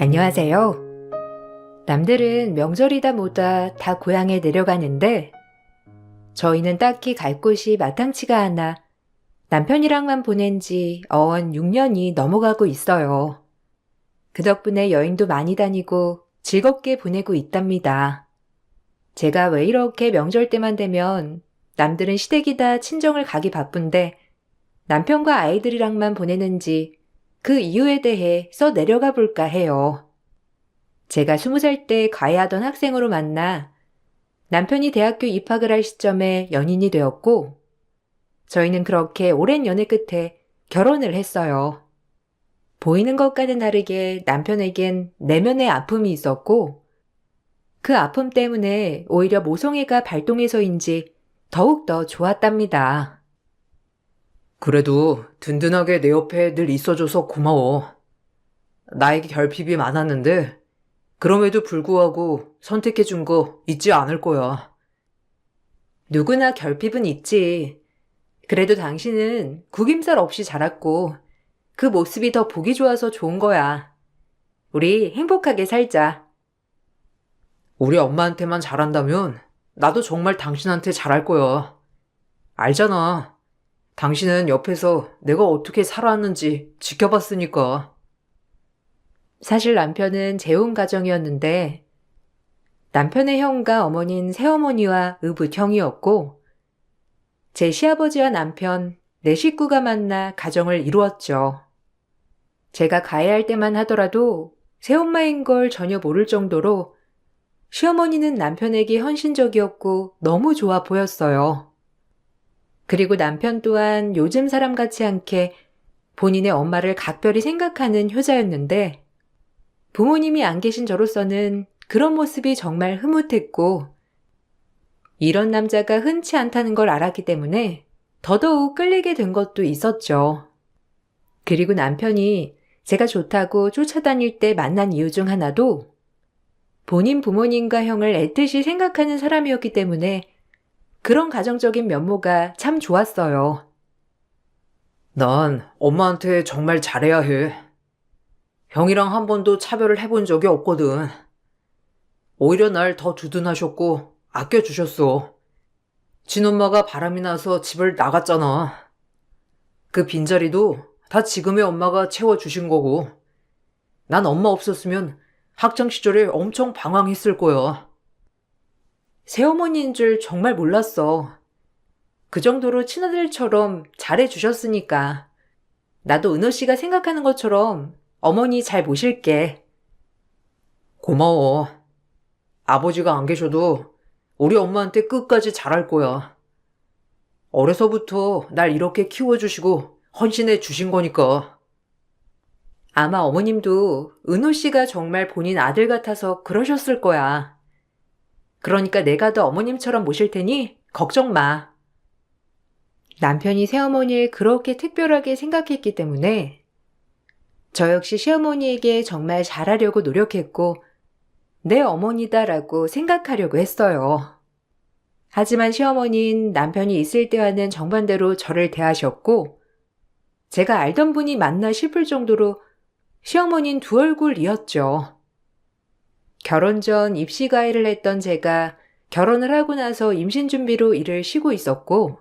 안녕하세요. 남들은 명절이다 뭐다 다 고향에 내려가는데 저희는 딱히 갈 곳이 마땅치가 않아 남편이랑만 보낸 지 어언 6년이 넘어가고 있어요. 그 덕분에 여행도 많이 다니고 즐겁게 보내고 있답니다. 제가 왜 이렇게 명절 때만 되면 남들은 시댁이다 친정을 가기 바쁜데 남편과 아이들이랑만 보내는지 그 이유에 대해 써 내려가 볼까 해요. 제가 20살 때 과외하던 학생으로 만나 남편이 대학교 입학을 할 시점에 연인이 되었고 저희는 그렇게 오랜 연애 끝에 결혼을 했어요. 보이는 것과는 다르게 남편에겐 내면의 아픔이 있었고 그 아픔 때문에 오히려 모성애가 발동해서인지 더욱더 좋았답니다. 그래도 든든하게 내 옆에 늘 있어줘서 고마워. 나에게 결핍이 많았는데 그럼에도 불구하고 선택해준 거 잊지 않을 거야. 누구나 결핍은 있지. 그래도 당신은 구김살 없이 자랐고 그 모습이 더 보기 좋아서 좋은 거야. 우리 행복하게 살자. 우리 엄마한테만 잘한다면 나도 정말 당신한테 잘할 거야. 알잖아. 당신은 옆에서 내가 어떻게 살아왔는지 지켜봤으니까. 사실 남편은 재혼 가정이었는데 남편의 형과 어머니는 새어머니와 의붓형이었고 제 시아버지와 남편, 네 식구가 만나 가정을 이루었죠. 제가 가해할 때만 하더라도 새엄마인 걸 전혀 모를 정도로 시어머니는 남편에게 헌신적이었고 너무 좋아 보였어요. 그리고 남편 또한 요즘 사람 같지 않게 본인의 엄마를 각별히 생각하는 효자였는데 부모님이 안 계신 저로서는 그런 모습이 정말 흐뭇했고 이런 남자가 흔치 않다는 걸 알았기 때문에 더더욱 끌리게 된 것도 있었죠. 그리고 남편이 제가 좋다고 쫓아다닐 때 만난 이유 중 하나도 본인 부모님과 형을 애틋이 생각하는 사람이었기 때문에 그런 가정적인 면모가 참 좋았어요. 난 엄마한테 정말 잘해야 해. 형이랑 한 번도 차별을 해본 적이 없거든. 오히려 날 더 두둔하셨고 아껴주셨어. 친엄마가 바람이 나서 집을 나갔잖아. 그 빈자리도 다 지금의 엄마가 채워주신 거고, 난 엄마 없었으면 학창시절에 엄청 방황했을 거야. 새어머니인 줄 정말 몰랐어. 그 정도로 친아들처럼 잘해주셨으니까. 나도 은호 씨가 생각하는 것처럼 어머니 잘 모실게. 고마워. 아버지가 안 계셔도 우리 엄마한테 끝까지 잘할 거야. 어려서부터 날 이렇게 키워주시고 헌신해 주신 거니까. 아마 어머님도 은호 씨가 정말 본인 아들 같아서 그러셨을 거야. 그러니까 내가 더 어머님처럼 모실 테니 걱정 마. 남편이 새어머니를 그렇게 특별하게 생각했기 때문에 저 역시 시어머니에게 정말 잘하려고 노력했고 내 어머니다라고 생각하려고 했어요. 하지만 시어머니는 남편이 있을 때와는 정반대로 저를 대하셨고 제가 알던 분이 맞나 싶을 정도로 시어머니는 두 얼굴이었죠. 결혼 전 입시 가해를 했던 제가 결혼을 하고 나서 임신 준비로 일을 쉬고 있었고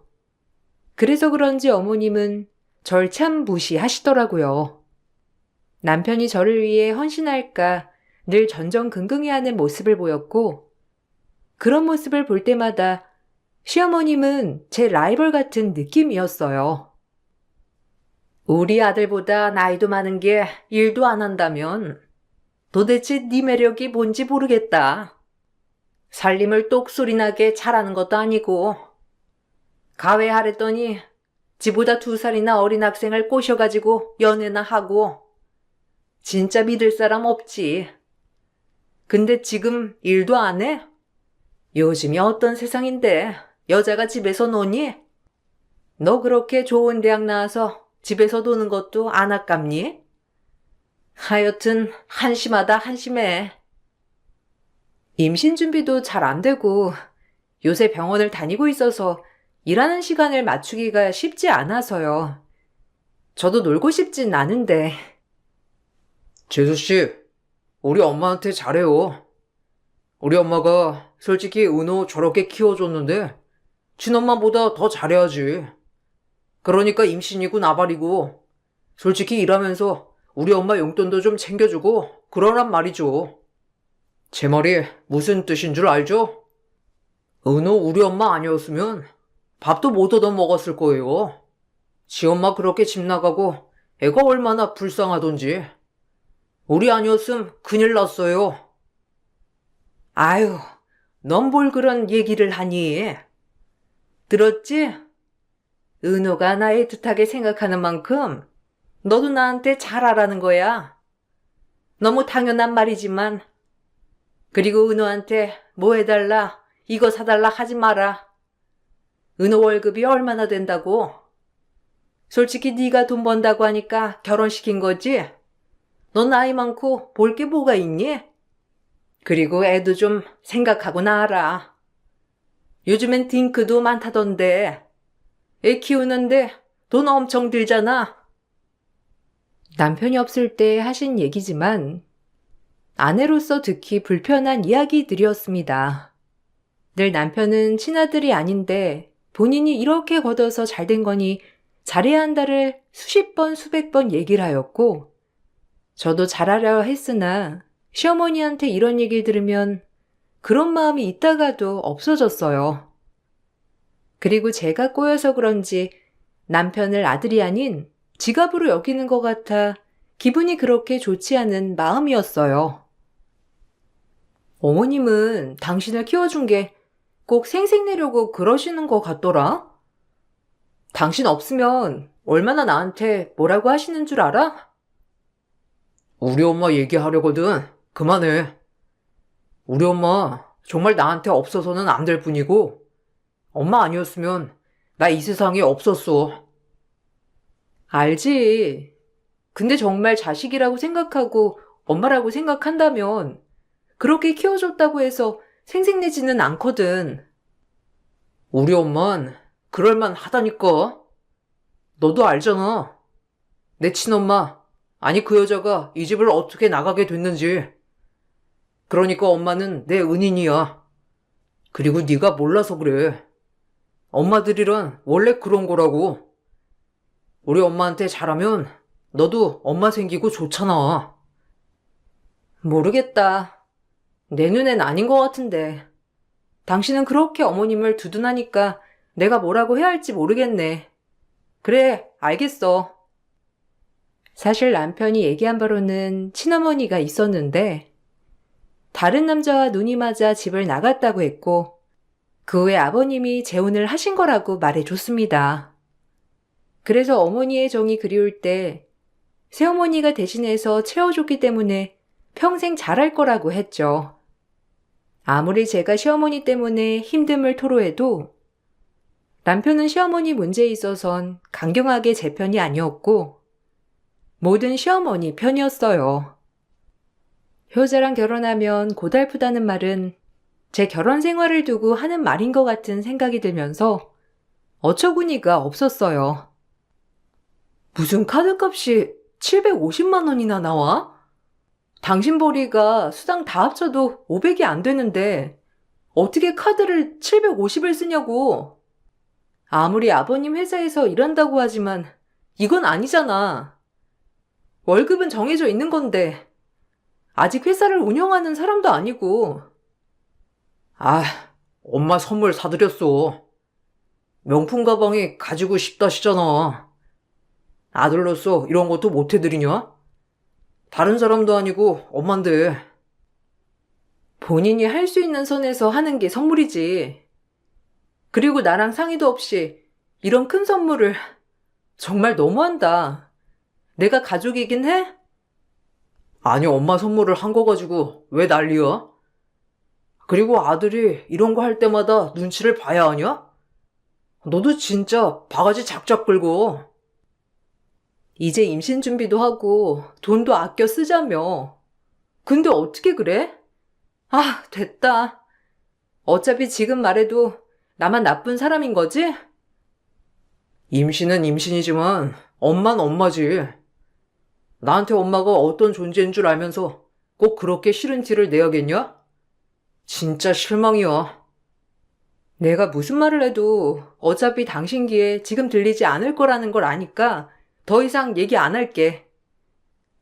그래서 그런지 어머님은 절 참 무시하시더라고요. 남편이 저를 위해 헌신할까 늘 전전긍긍해하는 모습을 보였고 그런 모습을 볼 때마다 시어머님은 제 라이벌 같은 느낌이었어요. 우리 아들보다 나이도 많은 게 일도 안 한다면 도대체 네 매력이 뭔지 모르겠다. 살림을 똑소리나게 잘하는 것도 아니고 가외하랬더니 지보다 2살이나 어린 학생을 꼬셔가지고 연애나 하고 진짜 믿을 사람 없지. 근데 지금 일도 안 해? 요즘이 어떤 세상인데 여자가 집에서 노니? 너 그렇게 좋은 대학 나와서 집에서 노는 것도 안 아깝니? 하여튼 한심하다 한심해. 임신 준비도 잘 안 되고 요새 병원을 다니고 있어서 일하는 시간을 맞추기가 쉽지 않아서요. 저도 놀고 싶진 않은데. 재수씨, 우리 엄마한테 잘해요. 우리 엄마가 솔직히 은호 저렇게 키워줬는데 친엄마보다 더 잘해야지. 그러니까 임신이고 나발이고 솔직히 일하면서 우리 엄마 용돈도 좀 챙겨주고 그러란 말이죠. 제 말이 무슨 뜻인 줄 알죠? 은호 우리 엄마 아니었으면 밥도 못 얻어 먹었을 거예요. 지 엄마 그렇게 집 나가고 애가 얼마나 불쌍하던지. 우리 아니었음 큰일 났어요. 아유, 넌 뭘 그런 얘기를 하니? 들었지? 은호가 나 애틋하게 생각하는 만큼 너도 나한테 잘하라는 거야. 너무 당연한 말이지만. 그리고 은호한테 뭐 해달라, 이거 사달라 하지 마라. 은호 월급이 얼마나 된다고? 솔직히 네가 돈 번다고 하니까 결혼시킨 거지? 넌 나이 많고 볼 게 뭐가 있니? 그리고 애도 좀 생각하고 나와라. 요즘엔 딩크도 많다던데. 애 키우는데 돈 엄청 들잖아. 남편이 없을 때 하신 얘기지만 아내로서 듣기 불편한 이야기들이었습니다. 늘 남편은 친아들이 아닌데 본인이 이렇게 걷어서 잘된 거니 잘해야 한다를 수십 번 수백 번 얘기를 하였고 저도 잘하려 했으나 시어머니한테 이런 얘기를 들으면 그런 마음이 있다가도 없어졌어요. 그리고 제가 꼬여서 그런지 남편을 아들이 아닌 지갑으로 여기는 것 같아 기분이 그렇게 좋지 않은 마음이었어요. 어머님은 당신을 키워준 게 꼭 생색내려고 그러시는 것 같더라? 당신 없으면 얼마나 나한테 뭐라고 하시는 줄 알아? 우리 엄마 얘기하려거든. 그만해. 우리 엄마 정말 나한테 없어서는 안 될 뿐이고 엄마 아니었으면 나 이 세상에 없었어. 알지. 근데 정말 자식이라고 생각하고 엄마라고 생각한다면 그렇게 키워줬다고 해서 생색내지는 않거든. 우리 엄만 그럴만 하다니까. 너도 알잖아. 내 친엄마, 아니 그 여자가 이 집을 어떻게 나가게 됐는지. 그러니까 엄마는 내 은인이야. 그리고 네가 몰라서 그래. 엄마들이란 원래 그런 거라고. 우리 엄마한테 잘하면 너도 엄마 생기고 좋잖아. 모르겠다. 내 눈엔 아닌 것 같은데. 당신은 그렇게 어머님을 두둔하니까 내가 뭐라고 해야 할지 모르겠네. 그래, 알겠어. 사실 남편이 얘기한 바로는 친어머니가 있었는데 다른 남자와 눈이 맞아 집을 나갔다고 했고 그 후에 아버님이 재혼을 하신 거라고 말해줬습니다. 그래서 어머니의 정이 그리울 때 새어머니가 대신해서 채워줬기 때문에 평생 잘할 거라고 했죠. 아무리 제가 시어머니 때문에 힘듦을 토로해도 남편은 시어머니 문제에 있어선 강경하게 제 편이 아니었고 모든 시어머니 편이었어요. 효자랑 결혼하면 고달프다는 말은 제 결혼 생활을 두고 하는 말인 것 같은 생각이 들면서 어처구니가 없었어요. 무슨 카드값이 750만 원이나 나와? 당신 벌이가 수당 다 합쳐도 500이 안 되는데 어떻게 카드를 750을 쓰냐고. 아무리 아버님 회사에서 일한다고 하지만 이건 아니잖아. 월급은 정해져 있는 건데 아직 회사를 운영하는 사람도 아니고. 아, 엄마 선물 사드렸어. 명품 가방이 가지고 싶다시잖아. 아들로서 이런 것도 못 해드리냐? 다른 사람도 아니고 엄만데. 본인이 할 수 있는 선에서 하는 게 선물이지. 그리고 나랑 상의도 없이 이런 큰 선물을 정말 너무한다. 내가 가족이긴 해? 아니, 엄마 선물을 한 거 가지고 왜 난리야? 그리고 아들이 이런 거 할 때마다 눈치를 봐야 하냐? 너도 진짜 바가지 작작 끌고. 이제 임신 준비도 하고 돈도 아껴 쓰자며. 근데 어떻게 그래? 아, 됐다. 어차피 지금 말해도 나만 나쁜 사람인 거지? 임신은 임신이지만 엄마는 엄마지. 나한테 엄마가 어떤 존재인 줄 알면서 꼭 그렇게 싫은 티를 내야겠냐? 진짜 실망이야. 내가 무슨 말을 해도 어차피 당신 귀에 지금 들리지 않을 거라는 걸 아니까 더 이상 얘기 안 할게.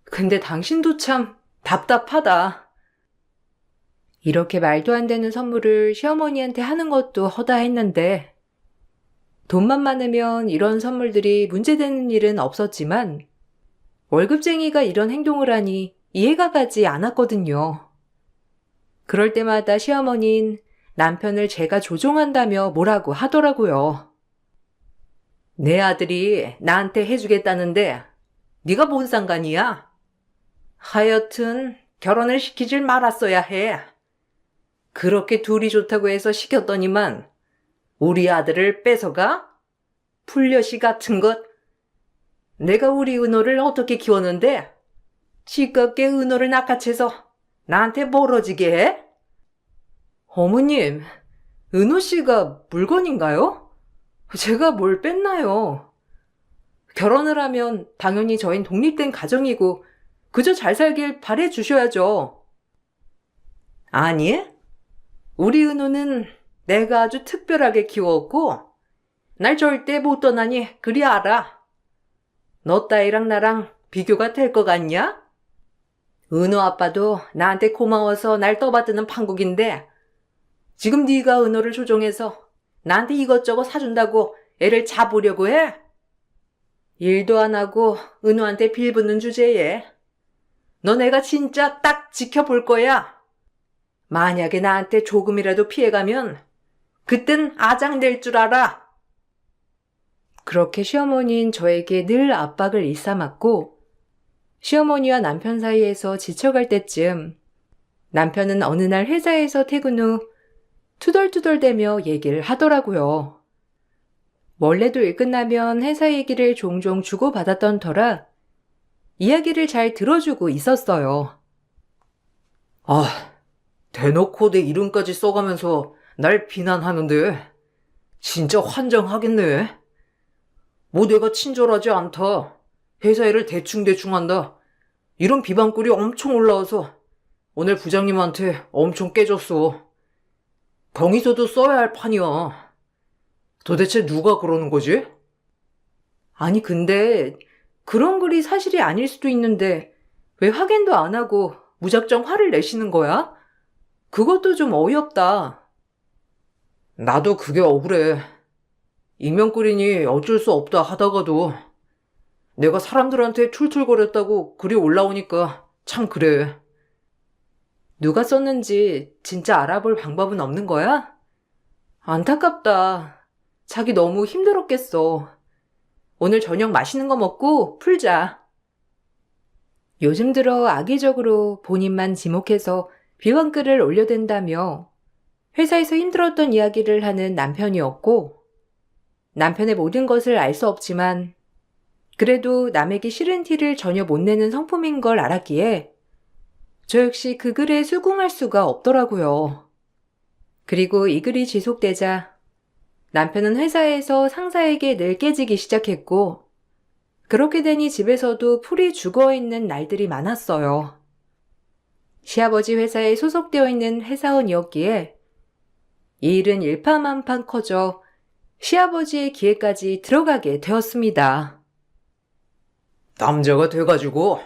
근데 당신도 참 답답하다. 이렇게 말도 안 되는 선물을 시어머니한테 하는 것도 허다했는데 돈만 많으면 이런 선물들이 문제되는 일은 없었지만 월급쟁이가 이런 행동을 하니 이해가 가지 않았거든요. 그럴 때마다 시어머니는 남편을 제가 조종한다며 뭐라고 하더라고요. 내 아들이 나한테 해주겠다는데 네가 뭔 상관이야? 하여튼 결혼을 시키질 말았어야 해. 그렇게 둘이 좋다고 해서 시켰더니만 우리 아들을 뺏어가? 풀려시 같은 것. 내가 우리 은호를 어떻게 키웠는데 지껏게 은호를 낚아채서 나한테 멀어지게 해? 어머님, 은호 씨가 물건인가요? 제가 뭘 뺐나요? 결혼을 하면 당연히 저흰 독립된 가정이고 그저 잘 살길 바래 주셔야죠. 아니, 우리 은호는 내가 아주 특별하게 키웠고 날 절대 못 떠나니 그리 알아. 너 따위랑 나랑 비교가 될 것 같냐? 은호 아빠도 나한테 고마워서 날 떠받드는 판국인데 지금 네가 은호를 조종해서 나한테 이것저것 사준다고 애를 잡으려고 해? 일도 안 하고 은호한테 빌붙는 주제에 너 내가 진짜 딱 지켜볼 거야. 만약에 나한테 조금이라도 피해가면 그땐 아장될 줄 알아. 그렇게 시어머니는 저에게 늘 압박을 일삼았고 시어머니와 남편 사이에서 지쳐갈 때쯤 남편은 어느 날 회사에서 퇴근 후 투덜투덜대며 얘기를 하더라고요. 원래도 일 끝나면 회사 얘기를 종종 주고받았던 터라 이야기를 잘 들어주고 있었어요. 아, 대놓고 내 이름까지 써가면서 날 비난하는데 진짜 환장하겠네. 뭐 내가 친절하지 않다. 회사 일을 대충대충 한다. 이런 비방글이 엄청 올라와서 오늘 부장님한테 엄청 깨졌어. 경위서도 써야 할 판이야. 도대체 누가 그러는 거지? 아니 근데 그런 글이 사실이 아닐 수도 있는데 왜 확인도 안 하고 무작정 화를 내시는 거야? 그것도 좀 어이없다. 나도 그게 억울해. 익명글이니 어쩔 수 없다 하다가도 내가 사람들한테 툴툴거렸다고 글이 올라오니까 참 그래. 누가 썼는지 진짜 알아볼 방법은 없는 거야? 안타깝다. 자기 너무 힘들었겠어. 오늘 저녁 맛있는 거 먹고 풀자. 요즘 들어 악의적으로 본인만 지목해서 비방글을 올려댄다며 회사에서 힘들었던 이야기를 하는 남편이었고 남편의 모든 것을 알 수 없지만 그래도 남에게 싫은 티를 전혀 못 내는 성품인 걸 알았기에 저 역시 그 글에 수긍할 수가 없더라고요. 그리고 이 글이 지속되자 남편은 회사에서 상사에게 늘 깨지기 시작했고 그렇게 되니 집에서도 풀이 죽어있는 날들이 많았어요. 시아버지 회사에 소속되어 있는 회사원이었기에 이 일은 일파만파 커져 시아버지의 귀에까지 들어가게 되었습니다. 남자가 돼가지고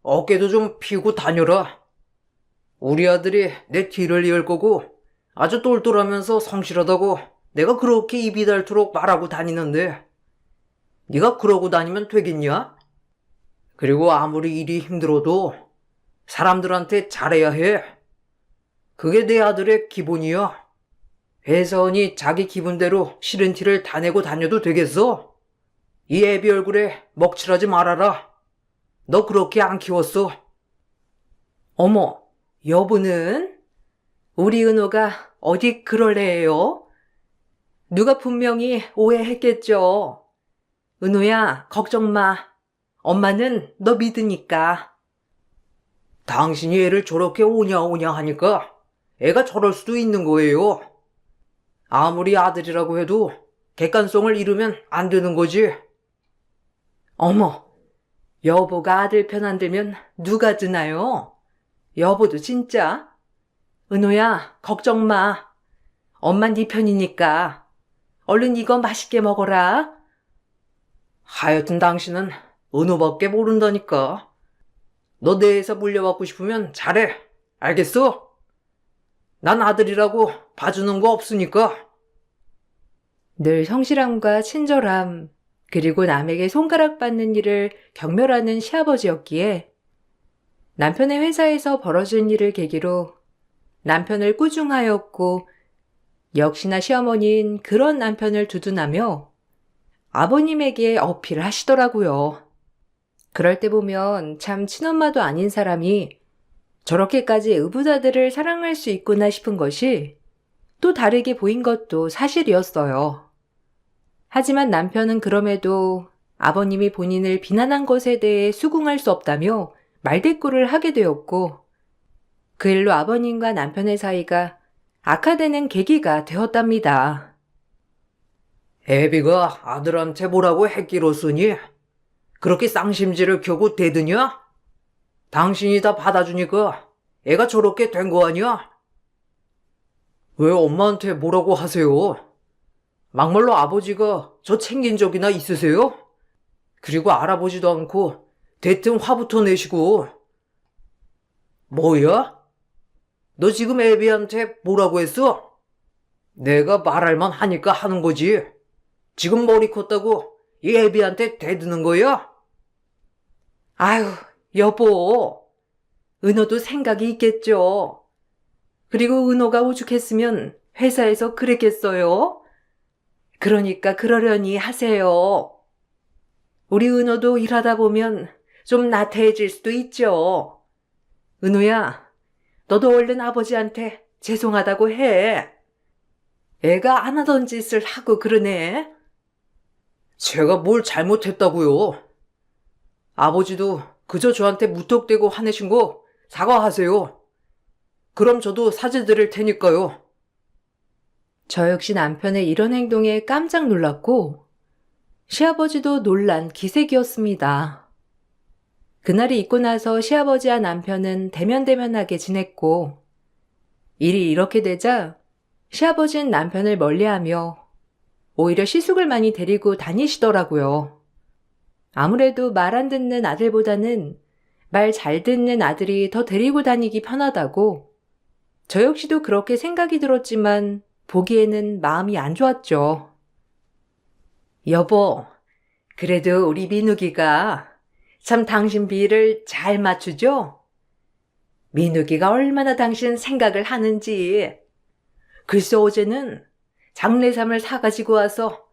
어깨도 좀 피고 다녀라. 우리 아들이 내 뒤를 이을 거고 아주 똘똘하면서 성실하다고 내가 그렇게 입이 닳도록 말하고 다니는데 네가 그러고 다니면 되겠냐? 그리고 아무리 일이 힘들어도 사람들한테 잘해야 해. 그게 내 아들의 기본이야. 회사원이 자기 기분대로 싫은 티를 다 내고 다녀도 되겠어? 이 애비 얼굴에 먹칠하지 말아라. 너 그렇게 안 키웠어. 어머, 여보는? 우리 은호가 어디 그럴 애예요? 누가 분명히 오해했겠죠. 은호야, 걱정 마. 엄마는 너 믿으니까. 당신이 애를 저렇게 오냐오냐 하니까 애가 저럴 수도 있는 거예요. 아무리 아들이라고 해도 객관성을 잃으면 안 되는 거지. 어머, 여보가 아들 편 안 들면 누가 드나요? 여보도 진짜? 은호야, 걱정 마. 엄마 네 편이니까. 얼른 이거 맛있게 먹어라. 하여튼 당신은 은호밖에 모른다니까. 너 내에서 물려받고 싶으면 잘해. 알겠어? 난 아들이라고 봐주는 거 없으니까. 늘 성실함과 친절함, 그리고 남에게 손가락 받는 일을 경멸하는 시아버지였기에 남편의 회사에서 벌어진 일을 계기로 남편을 꾸중하였고 역시나 시어머니인 그런 남편을 두둔하며 아버님에게 어필을 하시더라고요. 그럴 때 보면 참 친엄마도 아닌 사람이 저렇게까지 의붓아들을 사랑할 수 있구나 싶은 것이 또 다르게 보인 것도 사실이었어요. 하지만 남편은 그럼에도 아버님이 본인을 비난한 것에 대해 수긍할 수 없다며 말대꾸를 하게 되었고 그 일로 아버님과 남편의 사이가 악화되는 계기가 되었답니다. 애비가 아들한테 뭐라고 했기로쓰니 그렇게 쌍심지를 켜고 대드냐? 당신이 다 받아주니까 애가 저렇게 된 거 아니야? 왜 엄마한테 뭐라고 하세요? 막말로 아버지가 저 챙긴 적이나 있으세요? 그리고 알아보지도 않고 대뜸 화부터 내시고. 뭐야? 너 지금 애비한테 뭐라고 했어? 내가 말할만 하니까 하는 거지. 지금 머리 컸다고 이 애비한테 대드는 거야? 아유, 여보. 은호도 생각이 있겠죠. 그리고 은호가 오죽했으면 회사에서 그랬겠어요? 그러니까 그러려니 하세요. 우리 은호도 일하다 보면 좀 나태해질 수도 있죠. 은호야, 너도 얼른 아버지한테 죄송하다고 해. 애가 안 하던 짓을 하고 그러네. 제가 뭘 잘못했다고요? 아버지도 그저 저한테 무턱대고 화내신 거 사과하세요. 그럼 저도 사죄 드릴 테니까요. 저 역시 남편의 이런 행동에 깜짝 놀랐고 시아버지도 놀란 기색이었습니다. 그날이 있고 나서 시아버지와 남편은 대면대면하게 지냈고 일이 이렇게 되자 시아버지는 남편을 멀리하며 오히려 시숙을 많이 데리고 다니시더라고요. 아무래도 말 안 듣는 아들보다는 말 잘 듣는 아들이 더 데리고 다니기 편하다고 저 역시도 그렇게 생각이 들었지만 보기에는 마음이 안 좋았죠. 여보, 그래도 우리 민욱이가 참 당신 비위를 잘 맞추죠? 민욱이가 얼마나 당신 생각을 하는지. 글쎄 어제는 장례삼을 사가지고 와서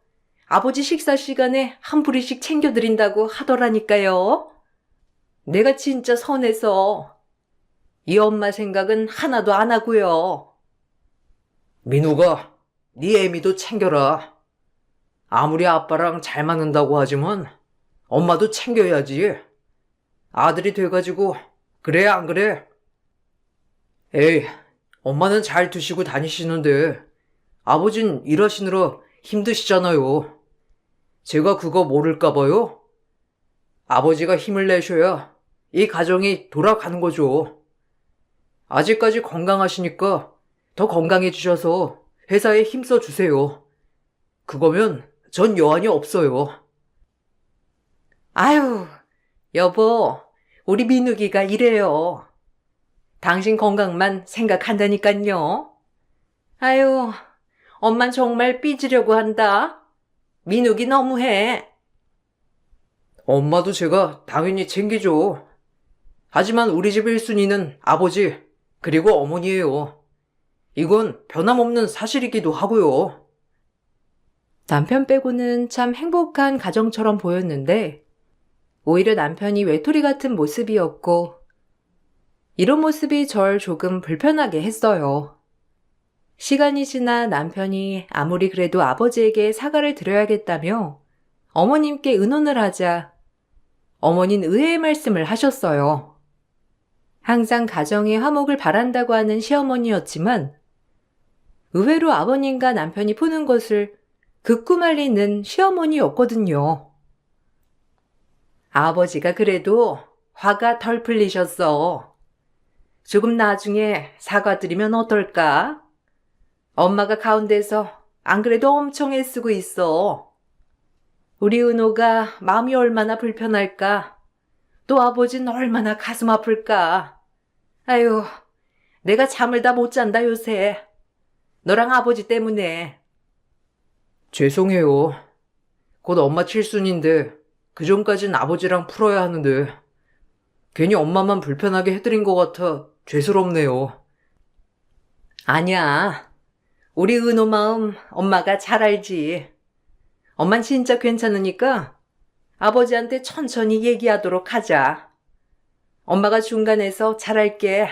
아버지 식사 시간에 한 부리씩 챙겨드린다고 하더라니까요. 내가 진짜 선해서 이 엄마 생각은 하나도 안 하고요. 민우가 네 애미도 챙겨라. 아무리 아빠랑 잘 맞는다고 하지만 엄마도 챙겨야지. 아들이 돼가지고 그래 안 그래? 에이, 엄마는 잘 드시고 다니시는데 아버진 일하시느라 힘드시잖아요. 제가 그거 모를까 봐요? 아버지가 힘을 내셔야 이 가정이 돌아가는 거죠. 아직까지 건강하시니까 더 건강해지셔서 회사에 힘써 주세요. 그거면 전 여한이 없어요. 아유, 여보, 우리 민욱이가 이래요. 당신 건강만 생각한다니깐요. 아유, 엄만 정말 삐지려고 한다. 민욱이 너무해. 엄마도 제가 당연히 챙기죠. 하지만 우리 집 1순위는 아버지, 그리고 어머니예요. 이건 변함없는 사실이기도 하고요. 남편 빼고는 참 행복한 가정처럼 보였는데 오히려 남편이 외톨이 같은 모습이었고 이런 모습이 절 조금 불편하게 했어요. 시간이 지나 남편이 아무리 그래도 아버지에게 사과를 드려야겠다며 어머님께 의논을 하자 어머니는 의외의 말씀을 하셨어요. 항상 가정의 화목을 바란다고 하는 시어머니였지만 의외로 아버님과 남편이 푸는 것을 극구 말리는 시어머니였거든요. 아버지가 그래도 화가 덜 풀리셨어. 조금 나중에 사과드리면 어떨까? 엄마가 가운데서 안 그래도 엄청 애쓰고 있어. 우리 은호가 마음이 얼마나 불편할까? 또 아버지는 얼마나 가슴 아플까? 아유, 내가 잠을 다 못 잔다 요새. 너랑 아버지 때문에. 죄송해요. 곧 엄마 칠순인데 그 전까진 아버지랑 풀어야 하는데 괜히 엄마만 불편하게 해드린 것 같아 죄스럽네요. 아니야. 우리 은호 마음 엄마가 잘 알지. 엄만 진짜 괜찮으니까 아버지한테 천천히 얘기하도록 하자. 엄마가 중간에서 잘할게.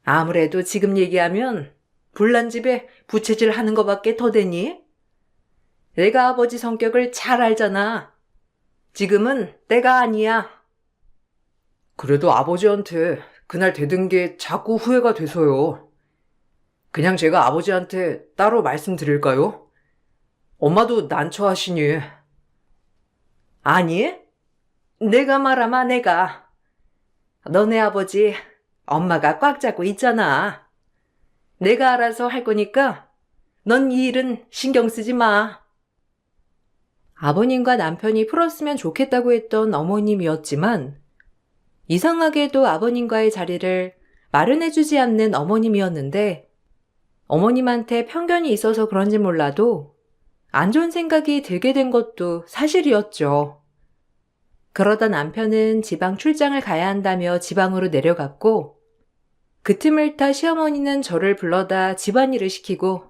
아무래도 지금 얘기하면 불난 집에 부채질 하는 거밖에 더 되니? 내가 아버지 성격을 잘 알잖아. 지금은 때가 아니야. 그래도 아버지한테 그날 대든 게 자꾸 후회가 돼서요. 그냥 제가 아버지한테 따로 말씀드릴까요? 엄마도 난처하시니. 아니? 내가 말하마 내가. 너네 아버지 엄마가 꽉 잡고 있잖아. 내가 알아서 할 거니까 넌 이 일은 신경 쓰지 마. 아버님과 남편이 풀었으면 좋겠다고 했던 어머님이었지만 이상하게도 아버님과의 자리를 마련해주지 않는 어머님이었는데 어머님한테 편견이 있어서 그런지 몰라도 안 좋은 생각이 들게 된 것도 사실이었죠. 그러다 남편은 지방 출장을 가야 한다며 지방으로 내려갔고 그 틈을 타 시어머니는 저를 불러다 집안일을 시키고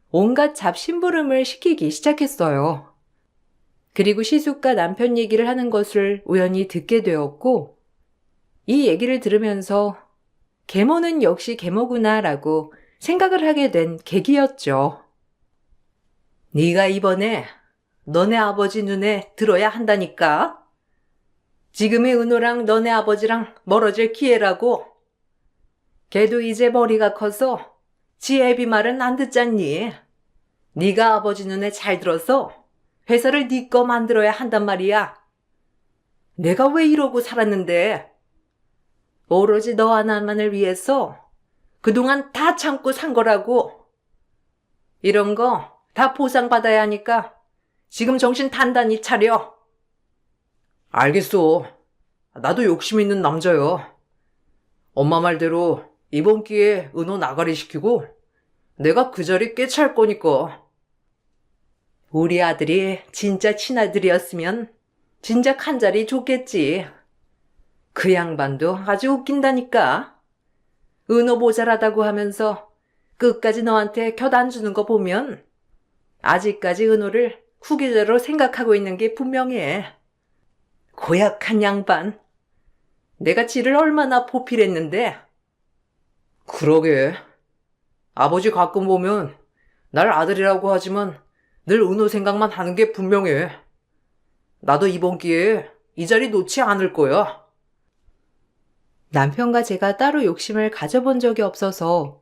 온갖 잡심부름을 시키기 시작했어요. 그리고 시숙과 남편 얘기를 하는 것을 우연히 듣게 되었고 이 얘기를 들으면서 계모는 역시 계모구나 라고 생각을 하게 된 계기였죠. 네가 이번에 너네 아버지 눈에 들어야 한다니까. 지금의 은호랑 너네 아버지랑 멀어질 기회라고. 걔도 이제 머리가 커서 지 애비 말은 안 듣잖니. 네가 아버지 눈에 잘 들어서 회사를 네 거 만들어야 한단 말이야. 내가 왜 이러고 살았는데. 오로지 너 하나만을 위해서 그동안 다 참고 산 거라고. 이런 거 다 보상받아야 하니까 지금 정신 단단히 차려. 알겠어. 나도 욕심 있는 남자야. 엄마 말대로 이번 기회에 은호 나가리 시키고 내가 그 자리 꿰찰 거니까. 우리 아들이 진짜 친아들이었으면 진작 한 자리 줬겠지. 그 양반도 아주 웃긴다니까. 은호 모자라다고 하면서 끝까지 너한테 곁 안 주는 거 보면 아직까지 은호를 후계자로 생각하고 있는 게 분명해. 고약한 양반. 내가 지를 얼마나 보필했는데. 그러게. 아버지 가끔 보면 날 아들이라고 하지만 늘 은호 생각만 하는 게 분명해. 나도 이번 기회에 이 자리 놓지 않을 거야. 남편과 제가 따로 욕심을 가져본 적이 없어서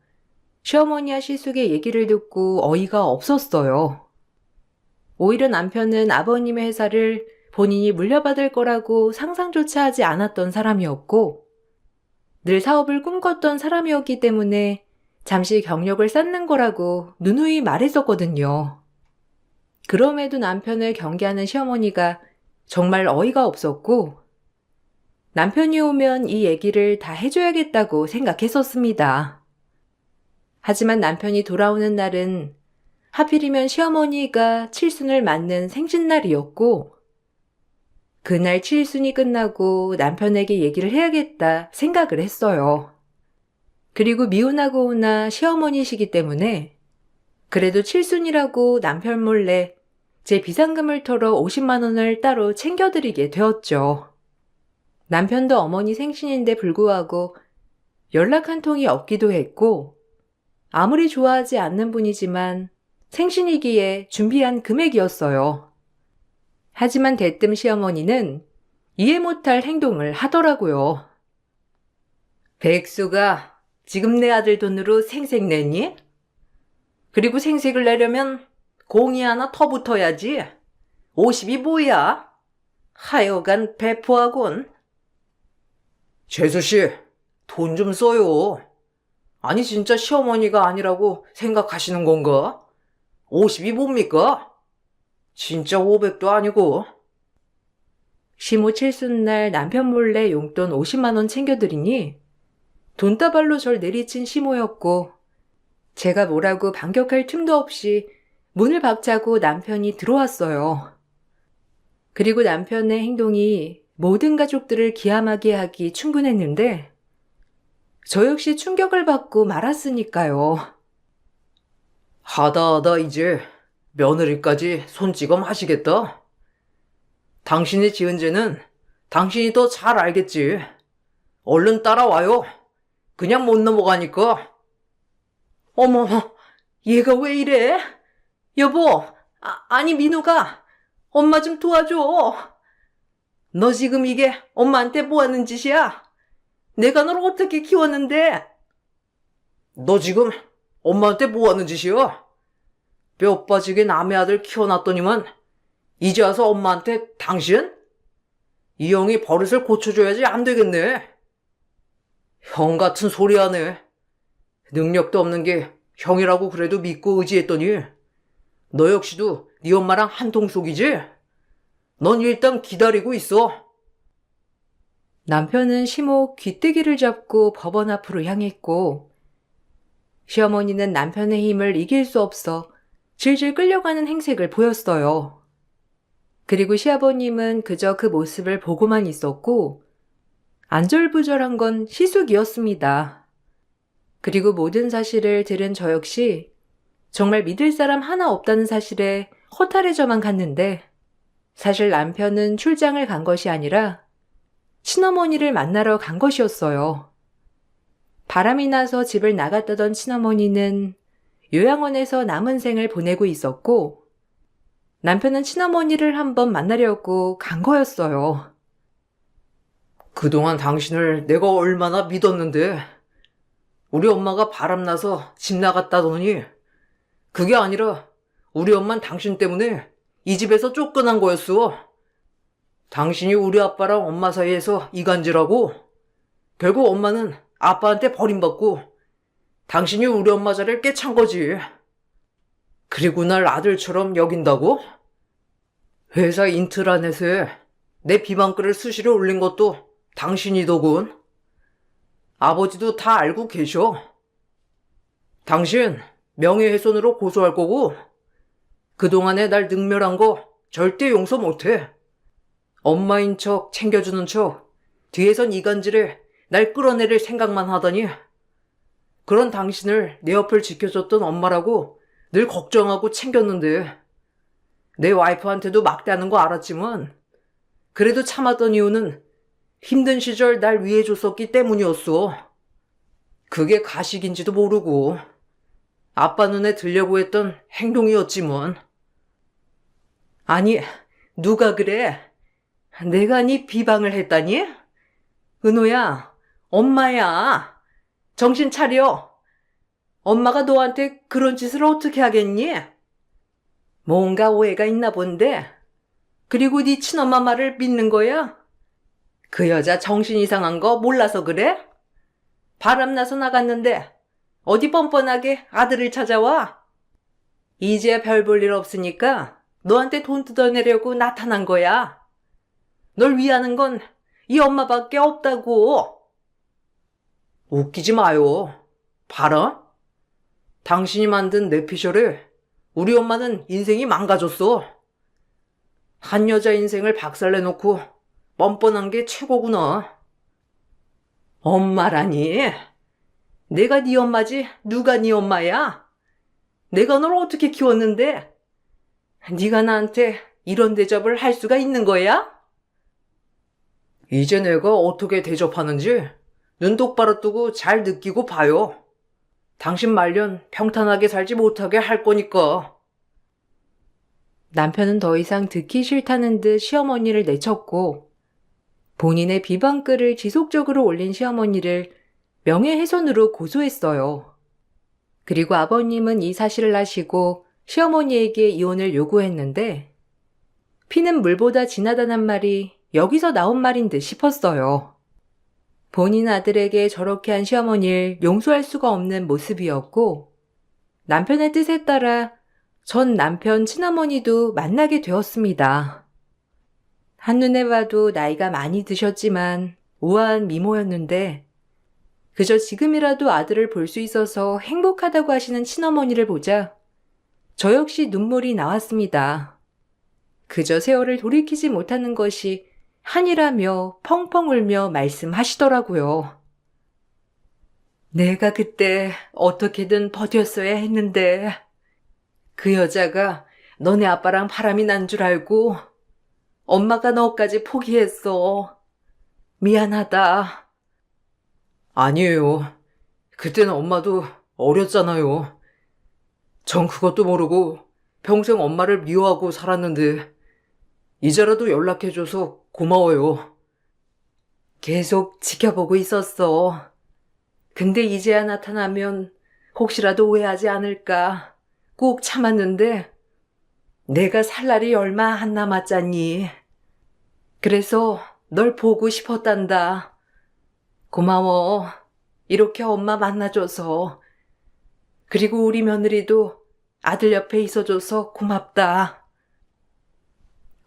시어머니와 시숙의 얘기를 듣고 어이가 없었어요. 오히려 남편은 아버님의 회사를 본인이 물려받을 거라고 상상조차 하지 않았던 사람이었고 늘 사업을 꿈꿨던 사람이었기 때문에 잠시 경력을 쌓는 거라고 누누이 말했었거든요. 그럼에도 남편을 경계하는 시어머니가 정말 어이가 없었고 남편이 오면 이 얘기를 다 해줘야겠다고 생각했었습니다. 하지만 남편이 돌아오는 날은 하필이면 시어머니가 칠순을 맞는 생신날이었고 그날 칠순이 끝나고 남편에게 얘기를 해야겠다 생각을 했어요. 그리고 미혼하고 오나 시어머니시기 때문에 그래도 칠순이라고 남편 몰래 제 비상금을 털어 50만 원을 따로 챙겨드리게 되었죠. 남편도 어머니 생신인데 불구하고 연락 한 통이 없기도 했고 아무리 좋아하지 않는 분이지만 생신이기에 준비한 금액이었어요. 하지만 대뜸 시어머니는 이해 못할 행동을 하더라고요. 백수가 지금 내 아들 돈으로 생색 내니? 그리고 생색을 내려면 공이 하나 더 붙어야지. 50이 뭐야? 하여간 배포하곤. 재수씨, 돈 좀 써요. 아니, 진짜 시어머니가 아니라고 생각하시는 건가? 50이 뭡니까? 진짜 500도 아니고. 시모 칠순날 남편 몰래 용돈 50만 원 챙겨드리니 돈다발로 절 내리친 시모였고 제가 뭐라고 반격할 틈도 없이 문을 박차고 남편이 들어왔어요. 그리고 남편의 행동이 모든 가족들을 기함하게 하기 충분했는데 저 역시 충격을 받고 말았으니까요. 하다 이제 며느리까지 손찌검 하시겠다? 당신이 지은 죄는 당신이 더 잘 알겠지. 얼른 따라와요. 그냥 못 넘어가니까. 어머, 얘가 왜 이래? 여보, 아니 민호가 엄마 좀 도와줘. 너 지금 이게 엄마한테 뭐 하는 짓이야? 내가 널 어떻게 키웠는데? 너 지금 엄마한테 뭐 하는 짓이야? 뼈 빠지게 남의 아들 키워놨더니만 이제 와서 엄마한테 당신? 이 형이 버릇을 고쳐줘야지 안 되겠네. 형 같은 소리 하네. 능력도 없는 게 형이라고 그래도 믿고 의지했더니 너 역시도 네 엄마랑 한통속이지? 넌 일단 기다리고 있어. 남편은 시모 귀때기를 잡고 법원 앞으로 향했고 시어머니는 남편의 힘을 이길 수 없어 질질 끌려가는 행색을 보였어요. 그리고 시아버님은 그저 그 모습을 보고만 있었고 안절부절한 건 시숙이었습니다. 그리고 모든 사실을 들은 저 역시 정말 믿을 사람 하나 없다는 사실에 허탈해져만 갔는데 사실 남편은 출장을 간 것이 아니라 친어머니를 만나러 간 것이었어요. 바람이 나서 집을 나갔다던 친어머니는 요양원에서 남은 생을 보내고 있었고 남편은 친어머니를 한번 만나려고 간 거였어요. 그동안 당신을 내가 얼마나 믿었는데 우리 엄마가 바람나서 집 나갔다더니 그게 아니라 우리 엄만 당신 때문에 이 집에서 쫓겨난 거였어. 당신이 우리 아빠랑 엄마 사이에서 이간질하고 결국 엄마는 아빠한테 버림받고 당신이 우리 엄마 자리를 꿰찬 거지. 그리고 날 아들처럼 여긴다고? 회사 인트라넷에 내 비방글을 수시로 올린 것도 당신이더군. 아버지도 다 알고 계셔. 당신 명예훼손으로 고소할 거고 그동안에 날 능멸한 거 절대 용서 못해. 엄마인 척 챙겨주는 척 뒤에선 이간질에 날 끌어내릴 생각만 하더니 그런 당신을 내 옆을 지켜줬던 엄마라고 늘 걱정하고 챙겼는데 내 와이프한테도 막대하는 거 알았지만 그래도 참았던 이유는 힘든 시절 날 위해줬었기 때문이었어. 그게 가식인지도 모르고 아빠 눈에 들려고 했던 행동이었지만. 아니, 누가 그래? 내가 네 비방을 했다니? 은호야, 엄마야. 정신 차려. 엄마가 너한테 그런 짓을 어떻게 하겠니? 뭔가 오해가 있나 본데. 그리고 네 친엄마 말을 믿는 거야? 그 여자 정신 이상한 거 몰라서 그래? 바람나서 나갔는데 어디 뻔뻔하게 아들을 찾아와? 이제 별 볼 일 없으니까 너한테 돈 뜯어내려고 나타난 거야. 널 위하는 건 이 엄마밖에 없다고. 웃기지 마요. 봐라. 당신이 만든 뇌피셜에 우리 엄마는 인생이 망가졌어. 한 여자 인생을 박살내놓고 뻔뻔한 게 최고구나. 엄마라니? 내가 네 엄마지 누가 네 엄마야? 내가 널 어떻게 키웠는데? 네가 나한테 이런 대접을 할 수가 있는 거야? 이제 내가 어떻게 대접하는지 눈 똑바로 뜨고 잘 느끼고 봐요. 당신 말년 평탄하게 살지 못하게 할 거니까. 남편은 더 이상 듣기 싫다는 듯 시어머니를 내쳤고 본인의 비방글을 지속적으로 올린 시어머니를 명예훼손으로 고소했어요. 그리고 아버님은 이 사실을 아시고 시어머니에게 이혼을 요구했는데 피는 물보다 진하다는 말이 여기서 나온 말인 듯 싶었어요. 본인 아들에게 저렇게 한 시어머니를 용서할 수가 없는 모습이었고, 남편의 뜻에 따라 전 남편 친어머니도 만나게 되었습니다. 한눈에 봐도 나이가 많이 드셨지만 우아한 미모였는데, 그저 지금이라도 아들을 볼 수 있어서 행복하다고 하시는 친어머니를 보자 저 역시 눈물이 나왔습니다. 그저 세월을 돌이키지 못하는 것이 한이라며 펑펑 울며 말씀하시더라고요. 내가 그때 어떻게든 버텼어야 했는데 그 여자가 너네 아빠랑 바람이 난 줄 알고 엄마가 너까지 포기했어. 미안하다. 아니에요. 그때는 엄마도 어렸잖아요. 전 그것도 모르고 평생 엄마를 미워하고 살았는데 이제라도 연락해줘서 고마워요. 계속 지켜보고 있었어. 근데 이제야 나타나면 혹시라도 오해하지 않을까 꼭 참았는데 내가 살 날이 얼마 안 남았잖니. 그래서 널 보고 싶었단다. 고마워. 이렇게 엄마 만나줘서. 그리고 우리 며느리도 아들 옆에 있어줘서 고맙다.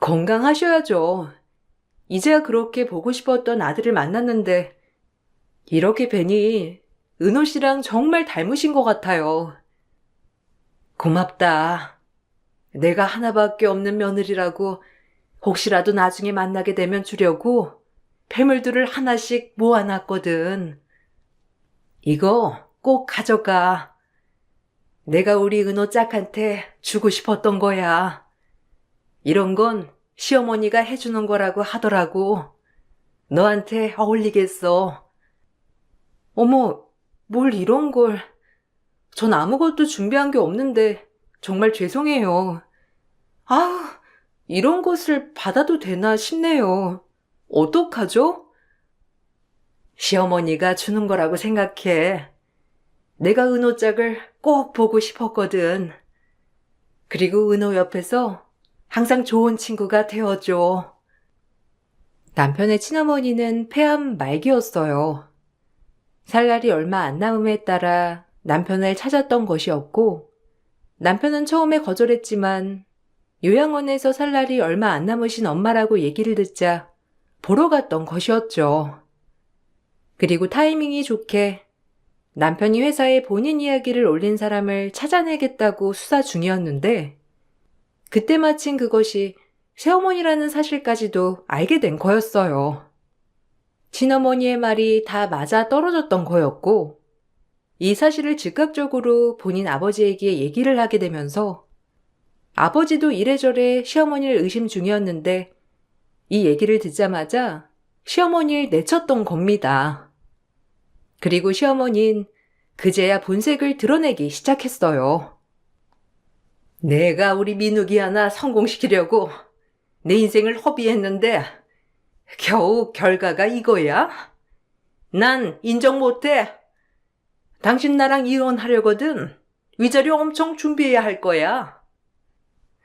건강하셔야죠. 이제야 그렇게 보고 싶었던 아들을 만났는데 이렇게 뵈니 은호 씨랑 정말 닮으신 것 같아요. 고맙다. 내가 하나밖에 없는 며느리라고 혹시라도 나중에 만나게 되면 주려고 폐물들을 하나씩 모아놨거든. 이거 꼭 가져가. 내가 우리 은호 짝한테 주고 싶었던 거야. 이런 건 시어머니가 해주는 거라고 하더라고. 너한테 어울리겠어. 어머, 뭘 이런 걸. 전 아무것도 준비한 게 없는데 정말 죄송해요. 아우, 이런 것을 받아도 되나 싶네요. 어떡하죠? 시어머니가 주는 거라고 생각해. 내가 은호 짝을 꼭 보고 싶었거든. 그리고 은호 옆에서 항상 좋은 친구가 되어줘. 남편의 친어머니는 폐암 말기였어요. 살 날이 얼마 안 남음에 따라 남편을 찾았던 것이었고, 남편은 처음에 거절했지만 요양원에서 살 날이 얼마 안 남으신 엄마라고 얘기를 듣자 보러 갔던 것이었죠. 그리고 타이밍이 좋게 남편이 회사에 본인 이야기를 올린 사람을 찾아내겠다고 수사 중이었는데 그때 마침 그것이 새어머니라는 사실까지도 알게 된 거였어요. 친어머니의 말이 다 맞아 떨어졌던 거였고 이 사실을 즉각적으로 본인 아버지에게 얘기를 하게 되면서 아버지도 이래저래 시어머니를 의심 중이었는데 이 얘기를 듣자마자 시어머니를 내쳤던 겁니다. 그리고 시어머니는 그제야 본색을 드러내기 시작했어요. 내가 우리 민욱이 하나 성공시키려고 내 인생을 허비했는데 겨우 결과가 이거야? 난 인정 못해. 당신 나랑 이혼하려거든. 위자료 엄청 준비해야 할 거야.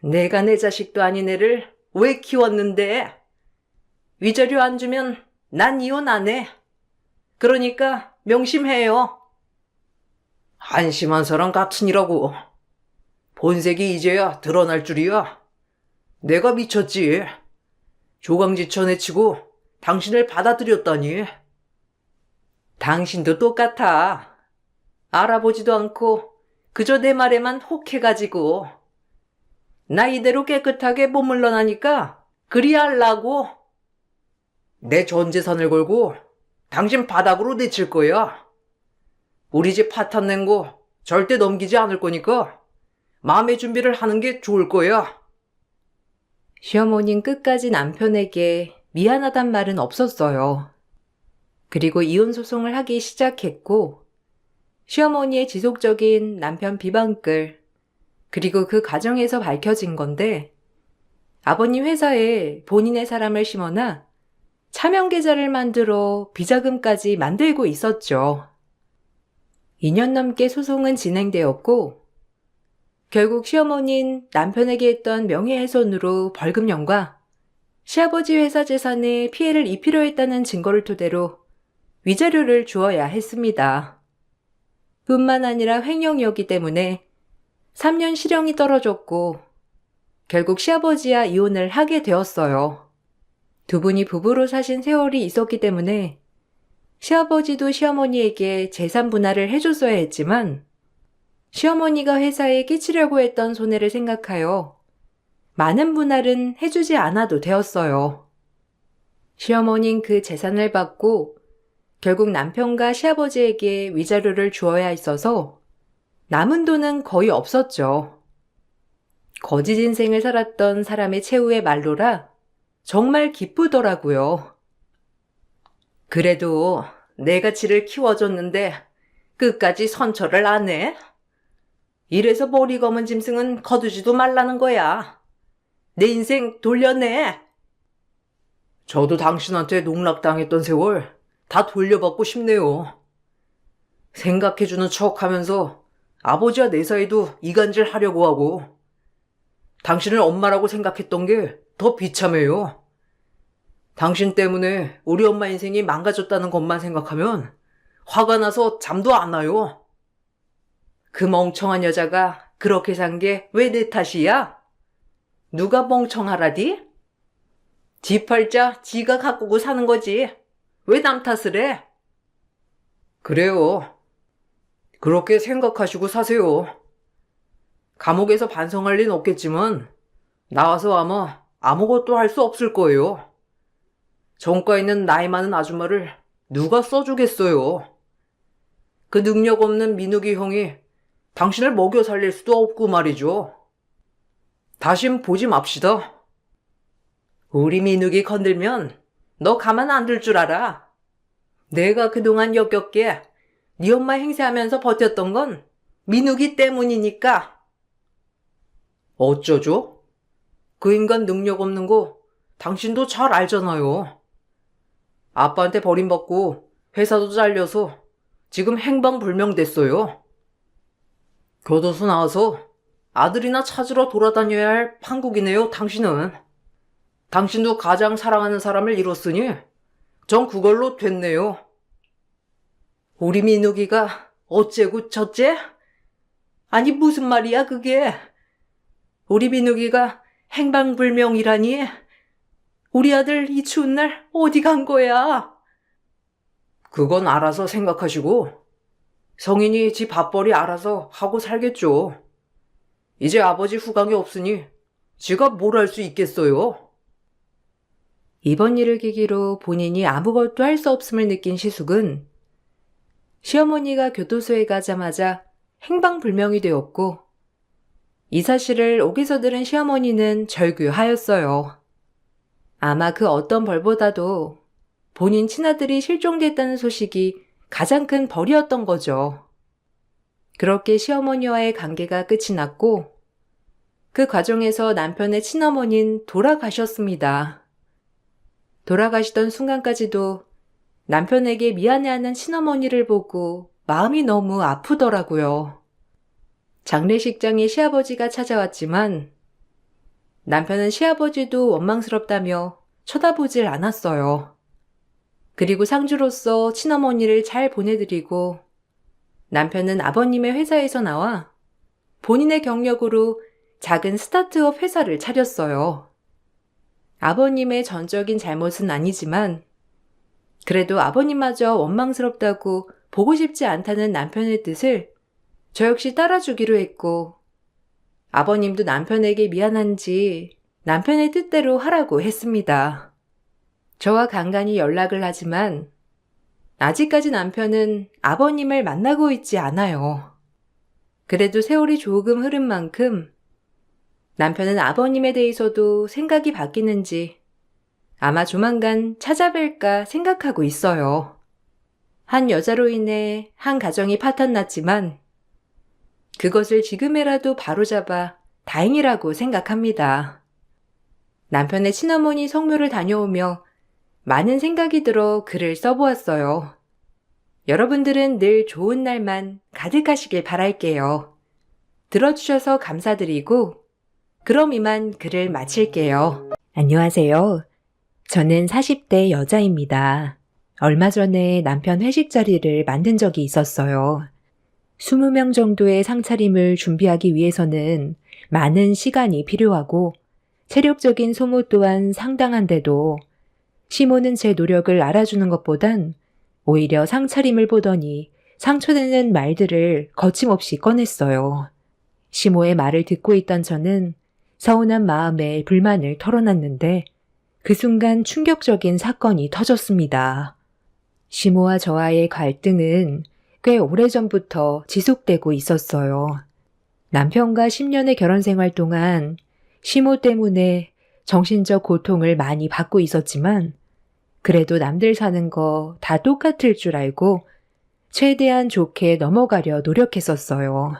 내가 내 자식도 아닌 애를 왜 키웠는데? 위자료 안 주면 난 이혼 안 해. 그러니까 명심해요. 한심한 사람 같으니라고. 본색이 이제야 드러날 줄이야. 내가 미쳤지. 조강지천에 치고 당신을 받아들였다니. 당신도 똑같아. 알아보지도 않고 그저 내 말에만 혹해가지고. 나 이대로 깨끗하게 못 물러나니까 그리 할라고. 내 전 재산을 걸고 당신 바닥으로 내칠 거야. 우리 집 파탄 낸 거 절대 넘기지 않을 거니까 마음의 준비를 하는 게 좋을 거야. 시어머니는 끝까지 남편에게 미안하단 말은 없었어요. 그리고 이혼 소송을 하기 시작했고 시어머니의 지속적인 남편 비방글 그리고 그 과정에서 밝혀진 건데 아버님 회사에 본인의 사람을 심어놔 차명 계좌를 만들어 비자금까지 만들고 있었죠. 2년 넘게 소송은 진행되었고 결국 시어머니는 남편에게 했던 명예훼손으로 벌금형과 시아버지 회사 재산에 피해를 입히려 했다는 증거를 토대로 위자료를 주어야 했습니다. 뿐만 아니라 횡령이었기 때문에 3년 실형이 떨어졌고 결국 시아버지와 이혼을 하게 되었어요. 두 분이 부부로 사신 세월이 있었기 때문에 시아버지도 시어머니에게 재산 분할을 해줬어야 했지만 시어머니가 회사에 끼치려고 했던 손해를 생각하여 많은 분할은 해주지 않아도 되었어요. 시어머니는 그 재산을 받고 결국 남편과 시아버지에게 위자료를 주어야 했어서 남은 돈은 거의 없었죠. 거짓 인생을 살았던 사람의 최후의 말로라 정말 기쁘더라고요. 그래도 내가 지를 키워줬는데 끝까지 선처를 안 해? 이래서 머리 검은 짐승은 거두지도 말라는 거야. 내 인생 돌려내. 저도 당신한테 농락당했던 세월 다 돌려받고 싶네요. 생각해주는 척 하면서 아버지와 내 사이도 이간질 하려고 하고, 당신을 엄마라고 생각했던 게 더 비참해요. 당신 때문에 우리 엄마 인생이 망가졌다는 것만 생각하면 화가 나서 잠도 안 와요. 그 멍청한 여자가 그렇게 산 게 왜 내 탓이야? 누가 멍청하라디? 지 팔자 지가 가꾸고 사는 거지. 왜 남 탓을 해? 그래요. 그렇게 생각하시고 사세요. 감옥에서 반성할 리는 없겠지만 나와서 아마 아무것도 할 수 없을 거예요. 정가 있는 나이 많은 아줌마를 누가 써주겠어요. 그 능력 없는 민욱이 형이 당신을 먹여 살릴 수도 없고 말이죠. 다신 보지 맙시다. 우리 민욱이 건들면 너 가만 안 둘 줄 알아. 내가 그동안 역겹게 네 엄마 행세하면서 버텼던 건 민욱이 때문이니까. 어쩌죠? 그 인간 능력 없는 거 당신도 잘 알잖아요. 아빠한테 버림받고 회사도 잘려서 지금 행방불명됐어요. 교도소 나와서 아들이나 찾으러 돌아다녀야 할 판국이네요, 당신은. 당신도 가장 사랑하는 사람을 잃었으니 전 그걸로 됐네요. 우리 민욱이가 어째고 저째? 아니 무슨 말이야 그게? 우리 민욱이가 행방불명이라니? 우리 아들 이 추운 날 어디 간 거야? 그건 알아서 생각하시고 성인이 지 밥벌이 알아서 하고 살겠죠. 이제 아버지 후광이 없으니 지가 뭘 할 수 있겠어요. 이번 일을 계기로 본인이 아무것도 할 수 없음을 느낀 시숙은 시어머니가 교도소에 가자마자 행방불명이 되었고 이 사실을 옥에서 들은 시어머니는 절규하였어요. 아마 그 어떤 벌보다도 본인 친아들이 실종됐다는 소식이 가장 큰 벌이었던 거죠. 그렇게 시어머니와의 관계가 끝이 났고 그 과정에서 남편의 친어머니는 돌아가셨습니다. 돌아가시던 순간까지도 남편에게 미안해하는 친어머니를 보고 마음이 너무 아프더라고요. 장례식장에 시아버지가 찾아왔지만 남편은 시아버지도 원망스럽다며 쳐다보질 않았어요. 그리고 상주로서 친어머니를 잘 보내드리고 남편은 아버님의 회사에서 나와 본인의 경력으로 작은 스타트업 회사를 차렸어요. 아버님의 전적인 잘못은 아니지만 그래도 아버님마저 원망스럽다고 보고 싶지 않다는 남편의 뜻을 저 역시 따라주기로 했고 아버님도 남편에게 미안한지 남편의 뜻대로 하라고 했습니다. 저와 간간히 연락을 하지만 아직까지 남편은 아버님을 만나고 있지 않아요. 그래도 세월이 조금 흐른 만큼 남편은 아버님에 대해서도 생각이 바뀌는지 아마 조만간 찾아뵐까 생각하고 있어요. 한 여자로 인해 한 가정이 파탄났지만 그것을 지금이라도 바로잡아 다행이라고 생각합니다. 남편의 친어머니 성묘를 다녀오며 많은 생각이 들어 글을 써보았어요. 여러분들은 늘 좋은 날만 가득하시길 바랄게요. 들어주셔서 감사드리고 그럼 이만 글을 마칠게요. 안녕하세요. 저는 40대 여자입니다. 얼마 전에 남편 회식 자리를 만든 적이 있었어요. 20명 정도의 상차림을 준비하기 위해서는 많은 시간이 필요하고 체력적인 소모 또한 상당한데도 시모는 제 노력을 알아주는 것보단 오히려 상차림을 보더니 상처되는 말들을 거침없이 꺼냈어요. 시모의 말을 듣고 있던 저는 서운한 마음에 불만을 털어놨는데 그 순간 충격적인 사건이 터졌습니다. 시모와 저와의 갈등은 꽤 오래전부터 지속되고 있었어요. 남편과 10년의 결혼 생활 동안 시모 때문에 정신적 고통을 많이 받고 있었지만 그래도 남들 사는 거 다 똑같을 줄 알고 최대한 좋게 넘어가려 노력했었어요.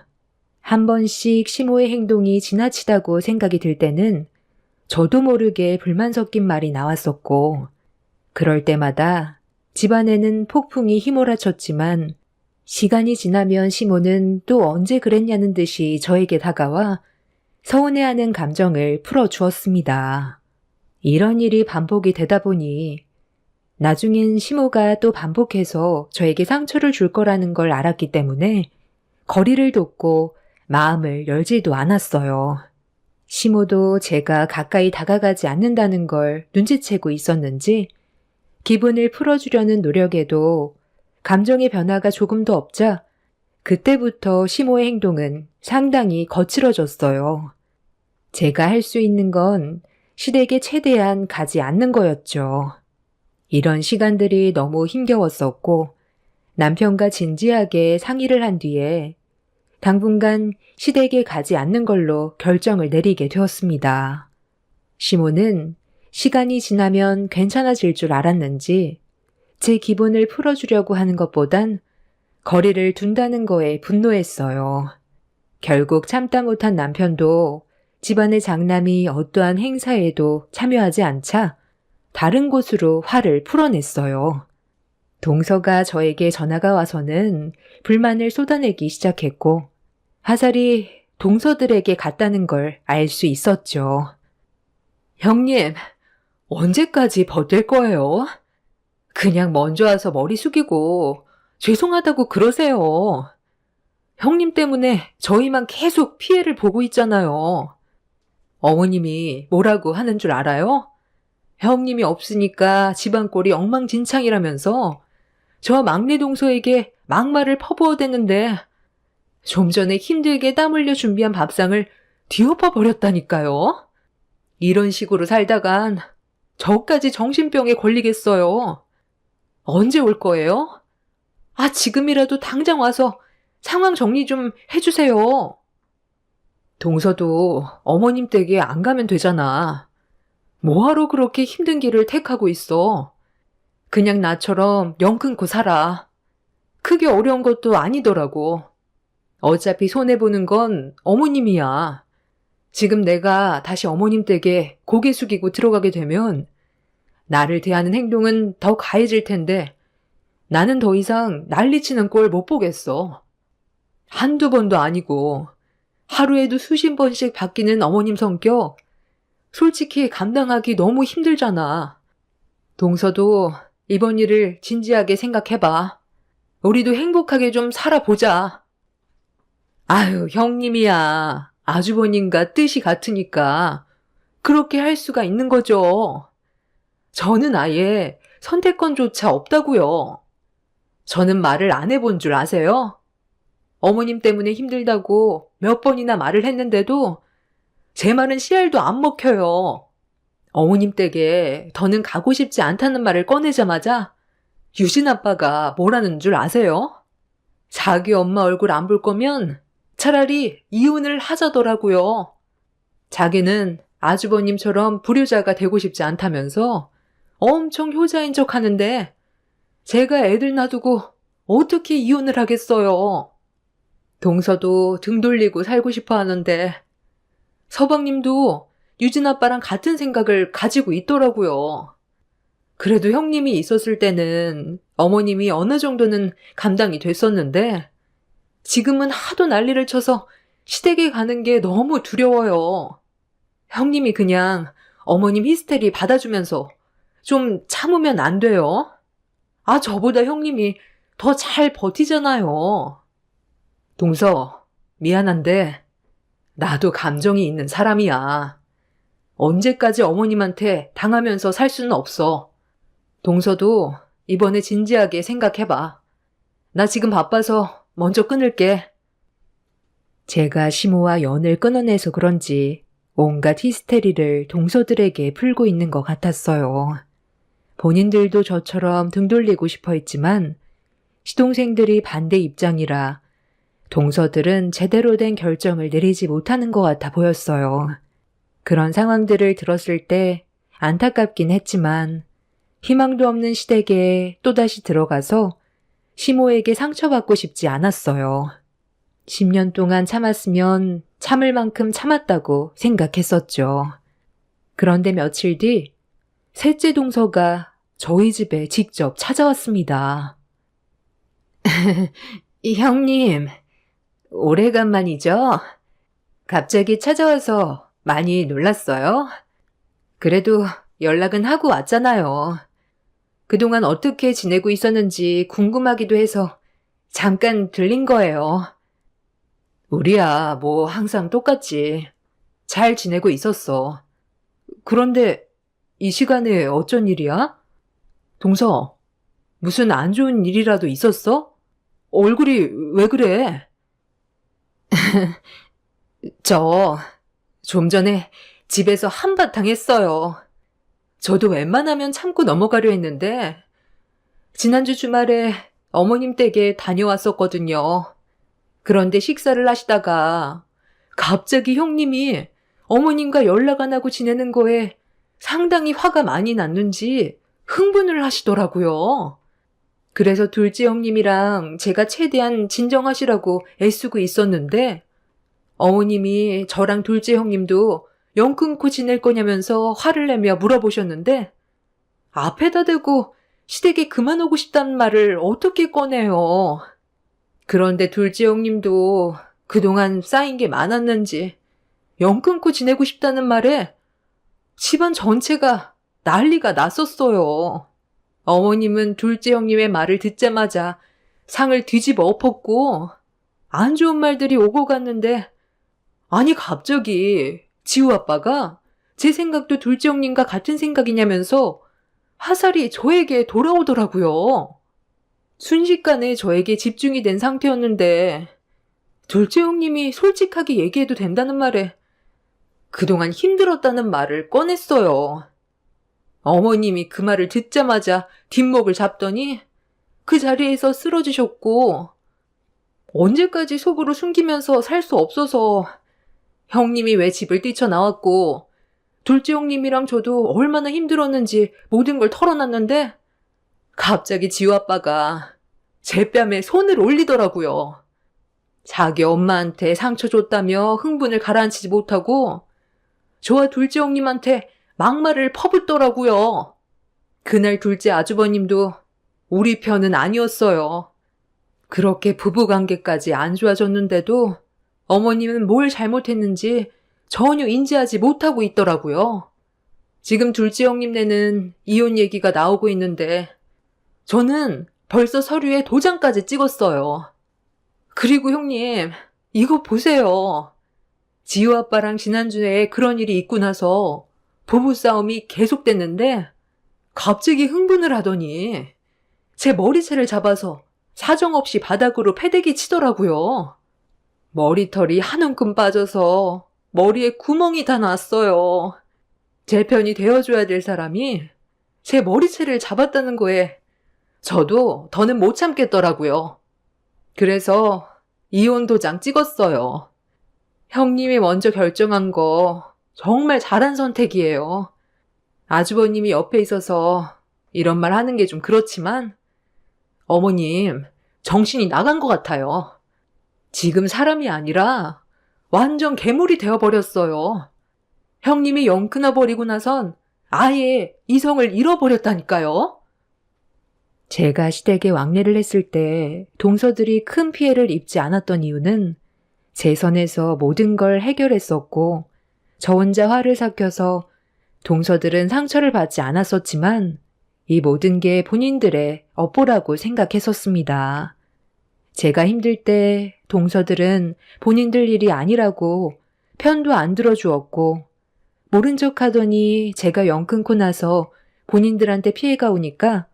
한 번씩 시모의 행동이 지나치다고 생각이 들 때는 저도 모르게 불만 섞인 말이 나왔었고 그럴 때마다 집안에는 폭풍이 휘몰아쳤지만 시간이 지나면 시모는 또 언제 그랬냐는 듯이 저에게 다가와 서운해하는 감정을 풀어주었습니다. 이런 일이 반복이 되다 보니 나중엔 시모가 또 반복해서 저에게 상처를 줄 거라는 걸 알았기 때문에 거리를 뒀고 마음을 열지도 않았어요. 시모도 제가 가까이 다가가지 않는다는 걸 눈치채고 있었는지 기분을 풀어주려는 노력에도 감정의 변화가 조금도 없자 그때부터 시모의 행동은 상당히 거칠어졌어요. 제가 할 수 있는 건 시댁에 최대한 가지 않는 거였죠. 이런 시간들이 너무 힘겨웠었고 남편과 진지하게 상의를 한 뒤에 당분간 시댁에 가지 않는 걸로 결정을 내리게 되었습니다. 시모는 시간이 지나면 괜찮아질 줄 알았는지 제 기분을 풀어주려고 하는 것보단 거리를 둔다는 거에 분노했어요. 결국 참다 못한 남편도 집안의 장남이 어떠한 행사에도 참여하지 않자 다른 곳으로 화를 풀어냈어요. 동서가 저에게 전화가 와서는 불만을 쏟아내기 시작했고 화살이 동서들에게 갔다는 걸 알 수 있었죠. 형님, 언제까지 버틸 거예요? 그냥 먼저 와서 머리 숙이고 죄송하다고 그러세요. 형님 때문에 저희만 계속 피해를 보고 있잖아요. 어머님이 뭐라고 하는 줄 알아요? 형님이 없으니까 집안 꼴이 엉망진창이라면서 저 막내 동서에게 막말을 퍼부어댔는데 좀 전에 힘들게 땀 흘려 준비한 밥상을 뒤엎어 버렸다니까요. 이런 식으로 살다간 저까지 정신병에 걸리겠어요. 언제 올 거예요? 아, 지금이라도 당장 와서 상황 정리 좀 해주세요. 동서도 어머님 댁에 안 가면 되잖아. 뭐하러 그렇게 힘든 길을 택하고 있어? 그냥 나처럼 영 끊고 살아. 크게 어려운 것도 아니더라고. 어차피 손해보는 건 어머님이야. 지금 내가 다시 어머님 댁에 고개 숙이고 들어가게 되면 나를 대하는 행동은 더 가해질 텐데 나는 더 이상 난리치는 꼴 못 보겠어. 한두 번도 아니고 하루에도 수십 번씩 바뀌는 어머님 성격 솔직히 감당하기 너무 힘들잖아. 동서도 이번 일을 진지하게 생각해봐. 우리도 행복하게 좀 살아보자. 아유, 형님이야. 아주버님과 뜻이 같으니까 그렇게 할 수가 있는 거죠. 저는 아예 선택권조차 없다고요. 저는 말을 안 해본 줄 아세요? 어머님 때문에 힘들다고 몇 번이나 말을 했는데도 제 말은 씨알도 안 먹혀요. 어머님 댁에 더는 가고 싶지 않다는 말을 꺼내자마자 유진 아빠가 뭐라는 줄 아세요? 자기 엄마 얼굴 안 볼 거면 차라리 이혼을 하자더라고요. 자기는 아주버님처럼 불효자가 되고 싶지 않다면서 엄청 효자인 척 하는데 제가 애들 놔두고 어떻게 이혼을 하겠어요. 동서도 등 돌리고 살고 싶어 하는데 서방님도 유진 아빠랑 같은 생각을 가지고 있더라고요. 그래도 형님이 있었을 때는 어머님이 어느 정도는 감당이 됐었는데 지금은 하도 난리를 쳐서 시댁에 가는 게 너무 두려워요. 형님이 그냥 어머님 히스테리 받아주면서 좀 참으면 안 돼요? 저보다 형님이 더 잘 버티잖아요. 동서, 미안한데, 나도 감정이 있는 사람이야. 언제까지 어머님한테 당하면서 살 수는 없어. 동서도 이번에 진지하게 생각해봐. 나 지금 바빠서 먼저 끊을게. 제가 시모와 연을 끊어내서 그런지 온갖 히스테리를 동서들에게 풀고 있는 것 같았어요. 본인들도 저처럼 등 돌리고 싶어 했지만 시동생들이 반대 입장이라 동서들은 제대로 된 결정을 내리지 못하는 것 같아 보였어요. 그런 상황들을 들었을 때 안타깝긴 했지만 희망도 없는 시댁에 또다시 들어가서 시모에게 상처받고 싶지 않았어요. 10년 동안 참았으면 참을 만큼 참았다고 생각했었죠. 그런데 며칠 뒤 셋째 동서가 저희 집에 직접 찾아왔습니다. 형님, 오래간만이죠? 갑자기 찾아와서 많이 놀랐어요? 그래도 연락은 하고 왔잖아요. 그동안 어떻게 지내고 있었는지 궁금하기도 해서 잠깐 들린 거예요. 우리야, 뭐 항상 똑같지. 잘 지내고 있었어. 그런데 이 시간에 어쩐 일이야? 동서, 무슨 안 좋은 일이라도 있었어? 얼굴이 왜 그래? 좀 전에 집에서 한바탕 했어요. 저도 웬만하면 참고 넘어가려 했는데, 지난주 주말에 어머님 댁에 다녀왔었거든요. 그런데 식사를 하시다가 갑자기 형님이 어머님과 연락 안 하고 지내는 거에 상당히 화가 많이 났는지 흥분을 하시더라고요. 그래서 둘째 형님이랑 제가 최대한 진정하시라고 애쓰고 있었는데 어머님이 저랑 둘째 형님도 연 끊고 지낼 거냐면서 화를 내며 물어보셨는데 앞에다 대고 시댁에 그만 오고 싶다는 말을 어떻게 꺼내요. 그런데 둘째 형님도 그동안 쌓인 게 많았는지 연 끊고 지내고 싶다는 말에 집안 전체가 난리가 났었어요. 어머님은 둘째 형님의 말을 듣자마자 상을 뒤집어 엎었고 안 좋은 말들이 오고 갔는데 아니 갑자기 지우 아빠가 제 생각도 둘째 형님과 같은 생각이냐면서 화살이 저에게 돌아오더라고요. 순식간에 저에게 집중이 된 상태였는데 둘째 형님이 솔직하게 얘기해도 된다는 말에 그동안 힘들었다는 말을 꺼냈어요. 어머님이 그 말을 듣자마자 뒷목을 잡더니 그 자리에서 쓰러지셨고 언제까지 속으로 숨기면서 살 수 없어서 형님이 왜 집을 뛰쳐나왔고 둘째 형님이랑 저도 얼마나 힘들었는지 모든 걸 털어놨는데 갑자기 지우 아빠가 제 뺨에 손을 올리더라고요. 자기 엄마한테 상처 줬다며 흥분을 가라앉히지 못하고 저와 둘째 형님한테 막말을 퍼붓더라고요. 그날 둘째 아주버님도 우리 편은 아니었어요. 그렇게 부부관계까지 안 좋아졌는데도 어머님은 뭘 잘못했는지 전혀 인지하지 못하고 있더라고요. 지금 둘째 형님네는 이혼 얘기가 나오고 있는데 저는 벌써 서류에 도장까지 찍었어요. 그리고 형님, 이거 보세요. 지우 아빠랑 지난주에 그런 일이 있고 나서 부부싸움이 계속됐는데 갑자기 흥분을 하더니 제 머리채를 잡아서 사정없이 바닥으로 패대기 치더라고요. 머리털이 한 움큼 빠져서 머리에 구멍이 다 났어요. 제 편이 되어줘야 될 사람이 제 머리채를 잡았다는 거에 저도 더는 못 참겠더라고요. 그래서 이혼 도장 찍었어요. 형님이 먼저 결정한 거 정말 잘한 선택이에요. 아주버님이 옆에 있어서 이런 말 하는 게 좀 그렇지만 어머님 정신이 나간 것 같아요. 지금 사람이 아니라 완전 괴물이 되어버렸어요. 형님이 연 끊어버리고 나선 아예 이성을 잃어버렸다니까요. 제가 시댁에 왕래를 했을 때 동서들이 큰 피해를 입지 않았던 이유는 제 선에서 모든 걸 해결했었고 저 혼자 화를 삭혀서 동서들은 상처를 받지 않았었지만 이 모든 게 본인들의 업보라고 생각했었습니다. 제가 힘들 때 동서들은 본인들 일이 아니라고 편도 안 들어주었고 모른 척 하더니 제가 영 끊고 나서 본인들한테 피해가 오니까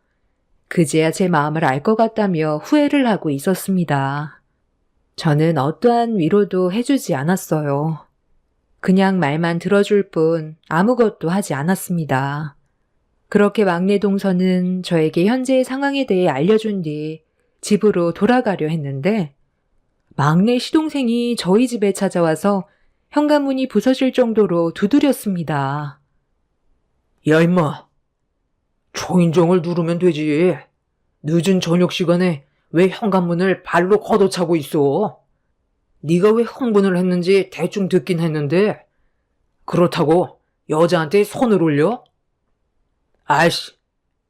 그제야 제 마음을 알 것 같다며 후회를 하고 있었습니다. 저는 어떠한 위로도 해주지 않았어요. 그냥 말만 들어줄 뿐 아무것도 하지 않았습니다. 그렇게 막내 동서는 저에게 현재의 상황에 대해 알려준 뒤 집으로 돌아가려 했는데 막내 시동생이 저희 집에 찾아와서 현관문이 부서질 정도로 두드렸습니다. 야, 임마. 초인종을 누르면 되지. 늦은 저녁 시간에 왜 현관문을 발로 걷어차고 있어? 네가 왜 흥분을 했는지 대충 듣긴 했는데 그렇다고 여자한테 손을 올려? 아이씨,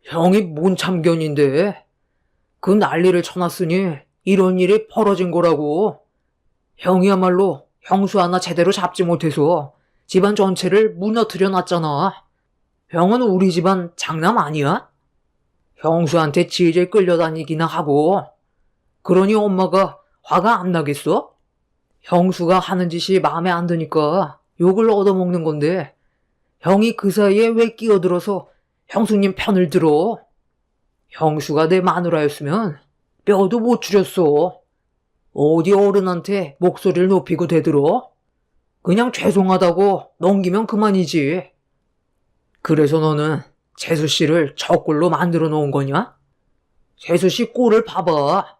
형이 뭔 참견인데. 그 난리를 쳐놨으니 이런 일이 벌어진 거라고. 형이야말로 형수 하나 제대로 잡지 못해서 집안 전체를 무너뜨려 놨잖아. 형은 우리 집안 장남 아니야? 형수한테 질질 끌려다니기나 하고. 그러니 엄마가 화가 안 나겠어? 형수가 하는 짓이 마음에 안 드니까 욕을 얻어먹는 건데 형이 그 사이에 왜 끼어들어서 형수님 편을 들어? 형수가 내 마누라였으면 뼈도 못 추렸어. 어디 어른한테 목소리를 높이고 대들어? 그냥 죄송하다고 넘기면 그만이지. 그래서 너는 재수 씨를 저 꼴로 만들어 놓은 거냐? 재수 씨 꼴을 봐봐.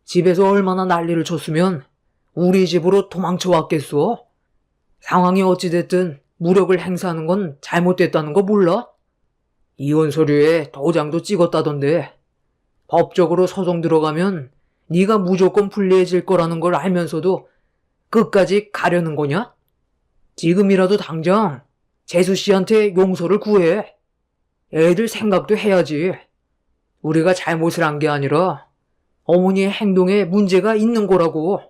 집에서 얼마나 난리를 쳤으면 우리 집으로 도망쳐 왔겠어? 상황이 어찌됐든 무력을 행사하는 건 잘못됐다는 거 몰라? 이혼 서류에 도장도 찍었다던데 법적으로 소송 들어가면 네가 무조건 불리해질 거라는 걸 알면서도 끝까지 가려는 거냐? 지금이라도 당장 재수 씨한테 용서를 구해. 애들 생각도 해야지. 우리가 잘못을 한 게 아니라 어머니의 행동에 문제가 있는 거라고.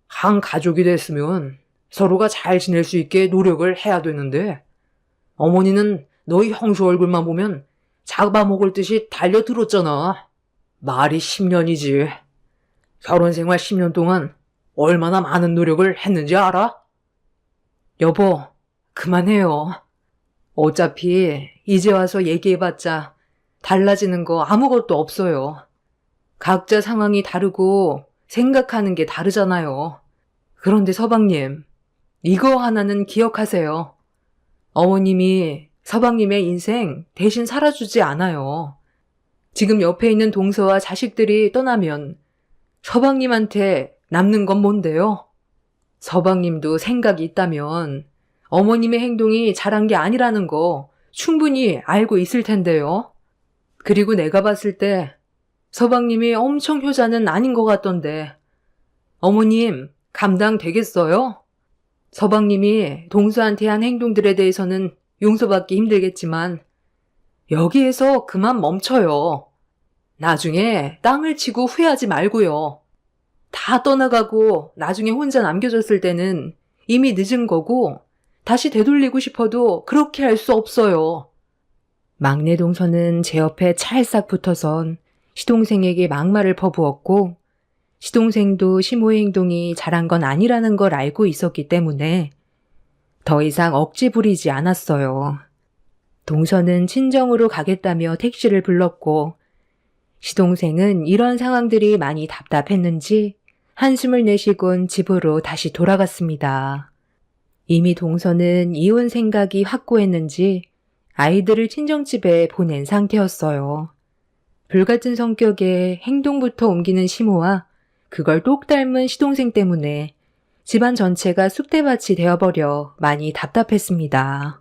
한 가족이 됐으면 서로가 잘 지낼 수 있게 노력을 해야 되는데 어머니는 너희 형수 얼굴만 보면 잡아먹을 듯이 달려들었잖아. 말이 10년이지. 결혼 생활 10년 동안 얼마나 많은 노력을 했는지 알아? 여보, 그만해요. 어차피 이제 와서 얘기해봤자 달라지는 거 아무것도 없어요. 각자 상황이 다르고 생각하는 게 다르잖아요. 그런데 서방님, 이거 하나는 기억하세요. 어머님이 서방님의 인생 대신 살아주지 않아요. 지금 옆에 있는 동서와 자식들이 떠나면 서방님한테 남는 건 뭔데요? 서방님도 생각이 있다면 어머님의 행동이 잘한 게 아니라는 거 충분히 알고 있을 텐데요. 그리고 내가 봤을 때 서방님이 엄청 효자는 아닌 것 같던데 어머님 감당 되겠어요? 서방님이 동서한테 한 행동들에 대해서는 용서받기 힘들겠지만 여기에서 그만 멈춰요. 나중에 땅을 치고 후회하지 말고요. 다 떠나가고 나중에 혼자 남겨졌을 때는 이미 늦은 거고 다시 되돌리고 싶어도 그렇게 할 수 없어요. 막내 동서는 제 옆에 찰싹 붙어선 시동생에게 막말을 퍼부었고 시동생도 시모의 행동이 잘한 건 아니라는 걸 알고 있었기 때문에 더 이상 억지 부리지 않았어요. 동서는 친정으로 가겠다며 택시를 불렀고 시동생은 이런 상황들이 많이 답답했는지 한숨을 내쉬곤 집으로 다시 돌아갔습니다. 이미 동서는 이혼 생각이 확고했는지 아이들을 친정집에 보낸 상태였어요. 불같은 성격에 행동부터 옮기는 시모와 그걸 똑 닮은 시동생 때문에 집안 전체가 쑥대밭이 되어버려 많이 답답했습니다.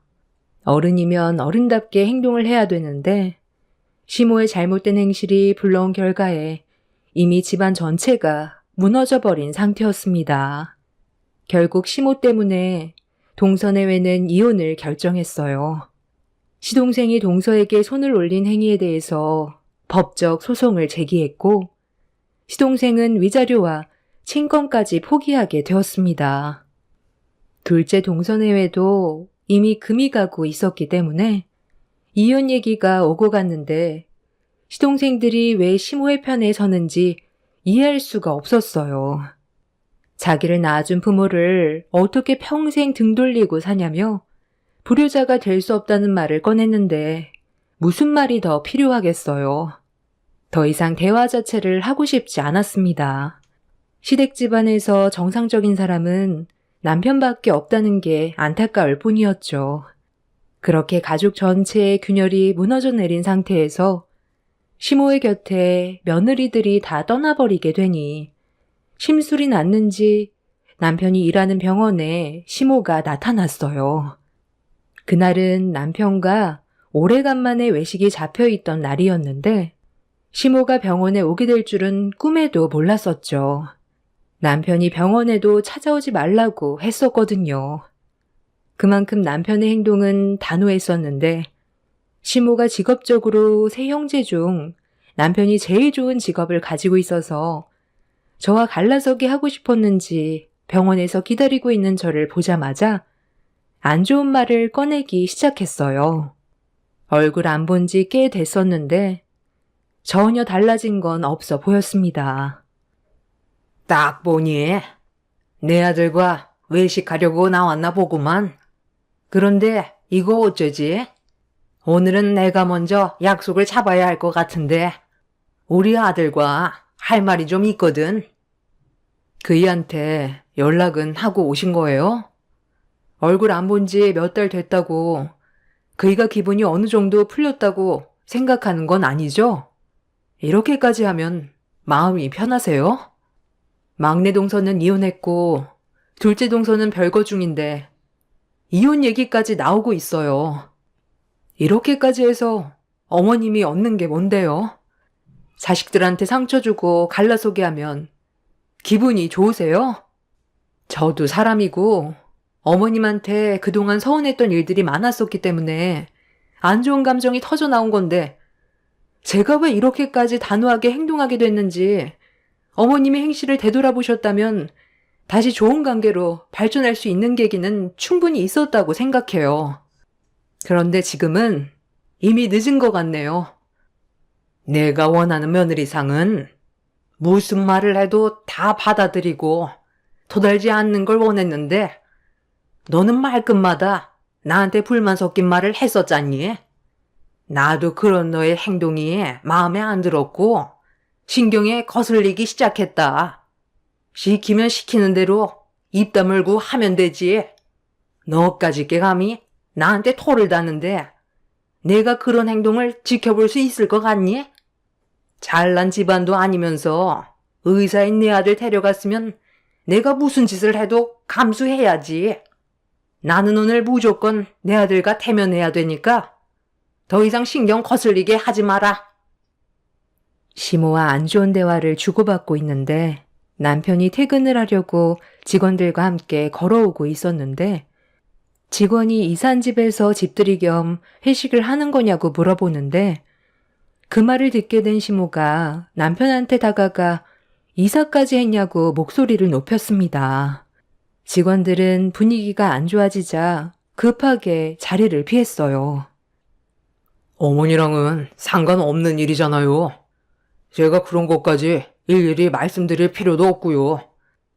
어른이면 어른답게 행동을 해야 되는데 시모의 잘못된 행실이 불러온 결과에 이미 집안 전체가 무너져버린 상태였습니다. 결국 시모 때문에 동서내외는 이혼을 결정했어요. 시동생이 동서에게 손을 올린 행위에 대해서 법적 소송을 제기했고 시동생은 위자료와 친권까지 포기하게 되었습니다. 둘째 동서내외도 이미 금이 가고 있었기 때문에 이혼 얘기가 오고 갔는데 시동생들이 왜 시모의 편에 서는지 이해할 수가 없었어요. 자기를 낳아준 부모를 어떻게 평생 등 돌리고 사냐며 불효자가 될 수 없다는 말을 꺼냈는데 무슨 말이 더 필요하겠어요. 더 이상 대화 자체를 하고 싶지 않았습니다. 시댁 집안에서 정상적인 사람은 남편밖에 없다는 게 안타까울 뿐이었죠. 그렇게 가족 전체의 균열이 무너져 내린 상태에서 시모의 곁에 며느리들이 다 떠나버리게 되니 심술이 났는지 남편이 일하는 병원에 시모가 나타났어요. 그날은 남편과 오래간만에 외식이 잡혀있던 날이었는데 시모가 병원에 오게 될 줄은 꿈에도 몰랐었죠. 남편이 병원에도 찾아오지 말라고 했었거든요. 그만큼 남편의 행동은 단호했었는데 시모가 직업적으로 세 형제 중 남편이 제일 좋은 직업을 가지고 있어서 저와 갈라서기 하고 싶었는지 병원에서 기다리고 있는 저를 보자마자 안 좋은 말을 꺼내기 시작했어요. 얼굴 안 본 지 꽤 됐었는데 전혀 달라진 건 없어 보였습니다. 딱 보니 내 아들과 외식하려고 나왔나 보구만. 그런데 이거 어쩌지? 오늘은 내가 먼저 약속을 잡아야 할 것 같은데 우리 아들과 할 말이 좀 있거든. 그이한테 연락은 하고 오신 거예요? 얼굴 안 본 지 몇 달 됐다고 그이가 기분이 어느 정도 풀렸다고 생각하는 건 아니죠? 이렇게까지 하면 마음이 편하세요? 막내 동서는 이혼했고 둘째 동서는 별거 중인데 이혼 얘기까지 나오고 있어요. 이렇게까지 해서 어머님이 얻는 게 뭔데요? 자식들한테 상처 주고 갈라서게 하면 기분이 좋으세요? 저도 사람이고 어머님한테 그동안 서운했던 일들이 많았었기 때문에 안 좋은 감정이 터져 나온 건데 제가 왜 이렇게까지 단호하게 행동하게 됐는지 어머님의 행실을 되돌아보셨다면 다시 좋은 관계로 발전할 수 있는 계기는 충분히 있었다고 생각해요. 그런데 지금은 이미 늦은 것 같네요. 내가 원하는 며느리상은 무슨 말을 해도 다 받아들이고 토달지 않는 걸 원했는데 너는 말끝마다 나한테 불만 섞인 말을 했었잖니. 나도 그런 너의 행동이 마음에 안 들었고 신경에 거슬리기 시작했다. 시키면 시키는 대로 입 다물고 하면 되지. 너까지 게 감히 나한테 토를 다는데 내가 그런 행동을 지켜볼 수 있을 것 같니? 잘난 집안도 아니면서 의사인 내 아들 데려갔으면 내가 무슨 짓을 해도 감수해야지. 나는 오늘 무조건 내 아들과 대면해야 되니까 더 이상 신경 거슬리게 하지 마라. 시모와 안 좋은 대화를 주고받고 있는데 남편이 퇴근을 하려고 직원들과 함께 걸어오고 있었는데 직원이 이산 집에서 집들이 겸 회식을 하는 거냐고 물어보는데 그 말을 듣게 된 시모가 남편한테 다가가 이사까지 했냐고 목소리를 높였습니다. 직원들은 분위기가 안 좋아지자 급하게 자리를 피했어요. 어머니랑은 상관없는 일이잖아요. 제가 그런 것까지 일일이 말씀드릴 필요도 없고요.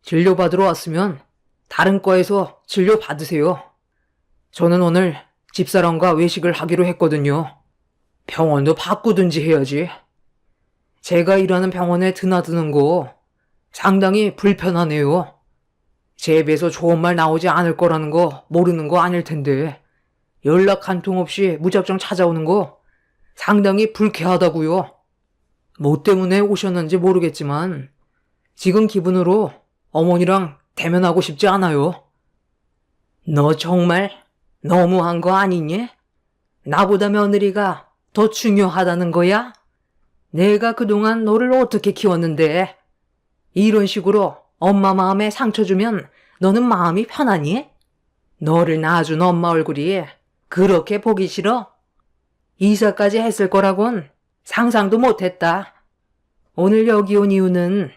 진료받으러 왔으면 다른 과에서 진료 받으세요. 저는 오늘 집사람과 외식을 하기로 했거든요. 병원도 바꾸든지 해야지. 제가 일하는 병원에 드나드는 거 상당히 불편하네요. 제 입에서 좋은 말 나오지 않을 거라는 거 모르는 거 아닐 텐데 연락 한 통 없이 무작정 찾아오는 거 상당히 불쾌하다고요. 뭐 때문에 오셨는지 모르겠지만 지금 기분으로 어머니랑 대면하고 싶지 않아요. 너 정말 너무한 거 아니니? 나보다 며느리가 더 중요하다는 거야? 내가 그동안 너를 어떻게 키웠는데 이런 식으로 엄마 마음에 상처 주면 너는 마음이 편하니? 너를 낳아준 엄마 얼굴이 그렇게 보기 싫어? 이사까지 했을 거라곤 상상도 못했다. 오늘 여기 온 이유는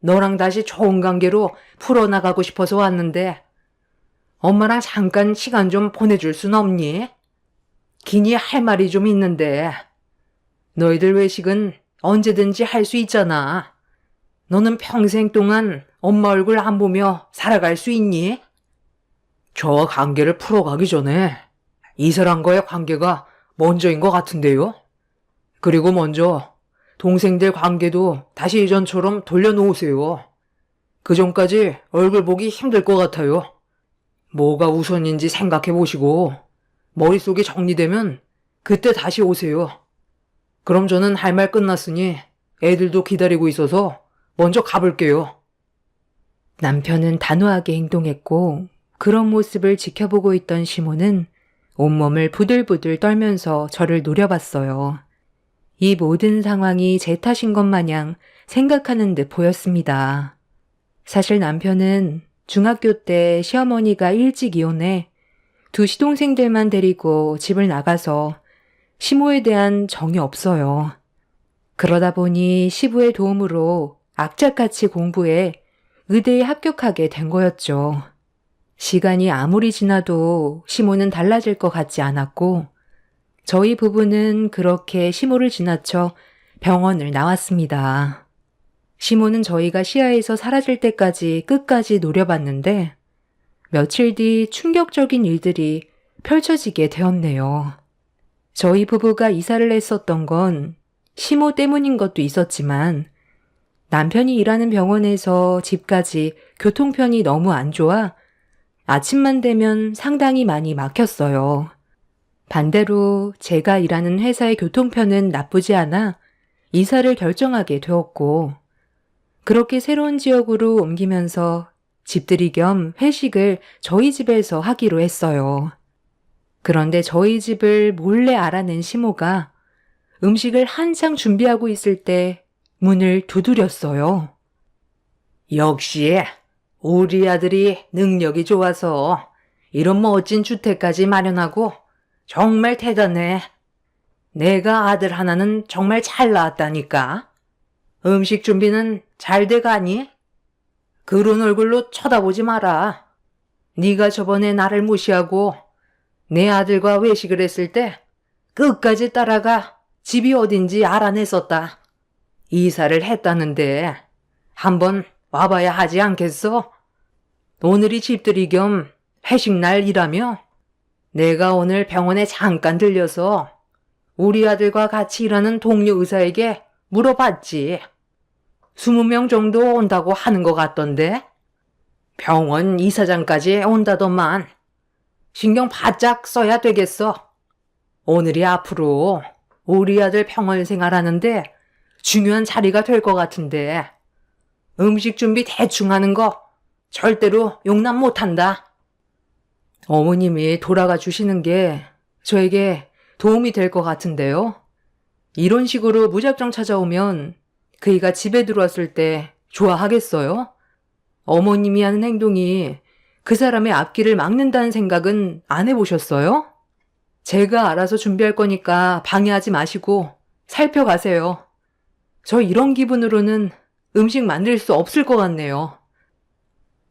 너랑 다시 좋은 관계로 풀어나가고 싶어서 왔는데 엄마랑 잠깐 시간 좀 보내줄 순 없니? 기니 할 말이 좀 있는데, 너희들 외식은 언제든지 할 수 있잖아. 너는 평생 동안 엄마 얼굴 안 보며 살아갈 수 있니? 저와 관계를 풀어가기 전에 이 사람과의 관계가 먼저인 것 같은데요? 그리고 먼저 동생들 관계도 다시 예전처럼 돌려놓으세요. 그 전까지 얼굴 보기 힘들 것 같아요. 뭐가 우선인지 생각해 보시고 머릿속이 정리되면 그때 다시 오세요. 그럼 저는 할 말 끝났으니 애들도 기다리고 있어서 먼저 가볼게요. 남편은 단호하게 행동했고 그런 모습을 지켜보고 있던 시모는 온몸을 부들부들 떨면서 저를 노려봤어요. 이 모든 상황이 제 탓인 것 마냥 생각하는 듯 보였습니다. 사실 남편은 중학교 때 시어머니가 일찍 이혼해 두 시동생들만 데리고 집을 나가서 시모에 대한 정이 없어요. 그러다 보니 시부의 도움으로 악착같이 공부해 의대에 합격하게 된 거였죠. 시간이 아무리 지나도 시모는 달라질 것 같지 않았고 저희 부부는 그렇게 시모를 지나쳐 병원을 나왔습니다. 시모는 저희가 시야에서 사라질 때까지 끝까지 노려봤는데 며칠 뒤 충격적인 일들이 펼쳐지게 되었네요. 저희 부부가 이사를 했었던 건 시모 때문인 것도 있었지만 남편이 일하는 병원에서 집까지 교통편이 너무 안 좋아 아침만 되면 상당히 많이 막혔어요. 반대로 제가 일하는 회사의 교통편은 나쁘지 않아 이사를 결정하게 되었고 그렇게 새로운 지역으로 옮기면서 집들이 겸 회식을 저희 집에서 하기로 했어요. 그런데 저희 집을 몰래 알아낸 시모가 음식을 한창 준비하고 있을 때 문을 두드렸어요. 역시 우리 아들이 능력이 좋아서 이런 멋진 주택까지 마련하고 정말 대단해. 내가 아들 하나는 정말 잘 낳았다니까. 음식 준비는 잘 돼가니? 그런 얼굴로 쳐다보지 마라. 네가 저번에 나를 무시하고 내 아들과 외식을 했을 때 끝까지 따라가 집이 어딘지 알아냈었다. 이사를 했다는데 한번 와봐야 하지 않겠어? 오늘이 집들이 겸 회식 날이라며 내가 오늘 병원에 잠깐 들려서 우리 아들과 같이 일하는 동료 의사에게 물어봤지. 20명 정도 온다고 하는 것 같던데? 병원 이사장까지 온다더만. 신경 바짝 써야 되겠어. 오늘이 앞으로 우리 아들 병원 생활하는데 중요한 자리가 될 것 같은데 음식 준비 대충 하는 거 절대로 용납 못한다. 어머님이 돌아가 주시는 게 저에게 도움이 될 것 같은데요. 이런 식으로 무작정 찾아오면 그이가 집에 들어왔을 때 좋아하겠어요? 어머님이 하는 행동이 그 사람의 앞길을 막는다는 생각은 안 해보셨어요? 제가 알아서 준비할 거니까 방해하지 마시고 살펴가세요. 저 이런 기분으로는 음식 만들 수 없을 것 같네요.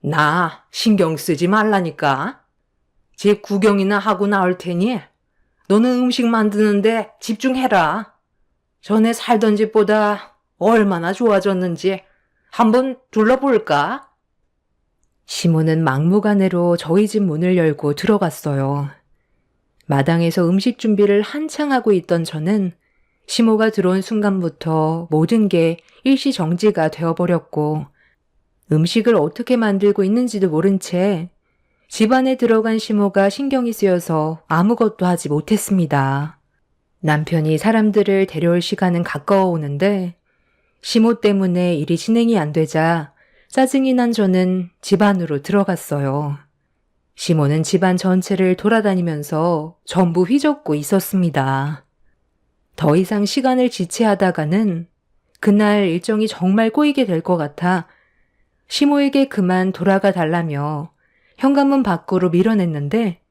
나 신경 쓰지 말라니까. 집 구경이나 하고 나올 테니 너는 음식 만드는데 집중해라. 전에 살던 집보다 얼마나 좋아졌는지 한번 둘러볼까? 시모는 막무가내로 저희 집 문을 열고 들어갔어요. 마당에서 음식 준비를 한창 하고 있던 저는 시모가 들어온 순간부터 모든 게 일시정지가 되어버렸고 음식을 어떻게 만들고 있는지도 모른 채 집안에 들어간 시모가 신경이 쓰여서 아무것도 하지 못했습니다. 남편이 사람들을 데려올 시간은 가까워 오는데 시모 때문에 일이 진행이 안 되자 짜증이 난 저는 집 안으로 들어갔어요. 시모는 집안 전체를 돌아다니면서 전부 휘젓고 있었습니다. 더 이상 시간을 지체하다가는 그날 일정이 정말 꼬이게 될 것 같아 시모에게 그만 돌아가 달라며 현관문 밖으로 밀어냈는데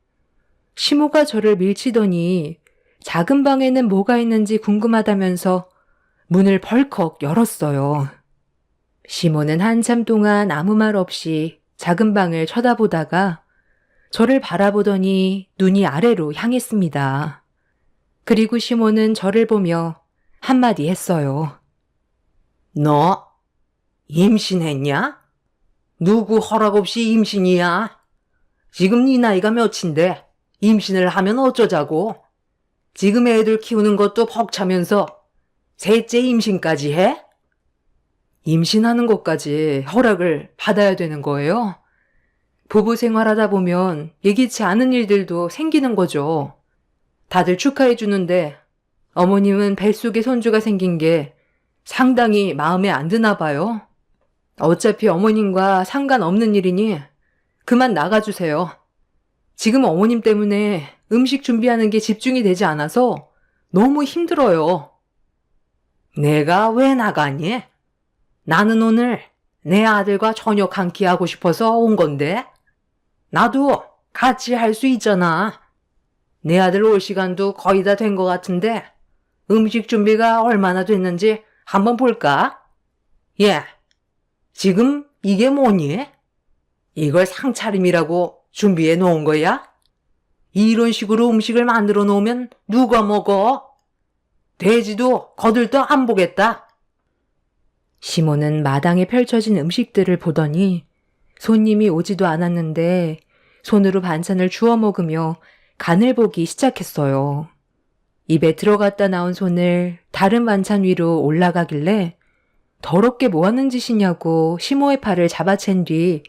시모가 저를 밀치더니 작은 방에는 뭐가 있는지 궁금하다면서 문을 벌컥 열었어요. 시모는 한참 동안 아무 말 없이 작은 방을 쳐다보다가 저를 바라보더니 눈이 아래로 향했습니다. 그리고 시모는 저를 보며 한마디 했어요. 너 임신했냐? 누구 허락 없이 임신이야? 지금 네 나이가 몇인데 임신을 하면 어쩌자고? 지금 애들 키우는 것도 벅차면서 셋째 임신까지 해? 임신하는 것까지 허락을 받아야 되는 거예요? 부부 생활하다 보면 예기치 않은 일들도 생기는 거죠. 다들 축하해 주는데 어머님은 뱃속에 손주가 생긴 게 상당히 마음에 안 드나 봐요. 어차피 어머님과 상관없는 일이니 그만 나가주세요. 지금 어머님 때문에 음식 준비하는 게 집중이 되지 않아서 너무 힘들어요. 내가 왜 나가니? 나는 오늘 내 아들과 저녁 한 끼 하고 싶어서 온 건데. 나도 같이 할 수 있잖아. 내 아들 올 시간도 거의 다 된 것 같은데 음식 준비가 얼마나 됐는지 한번 볼까? 예, 지금 이게 뭐니? 이걸 상차림이라고 준비해 놓은 거야? 이런 식으로 음식을 만들어 놓으면 누가 먹어? 돼지도 거들떠 안 보겠다. 시모는 마당에 펼쳐진 음식들을 보더니 손님이 오지도 않았는데 손으로 반찬을 주워 먹으며 간을 보기 시작했어요. 입에 들어갔다 나온 손을 다른 반찬 위로 올라가길래 더럽게 뭐 하는 짓이냐고 시모의 팔을 잡아챈 뒤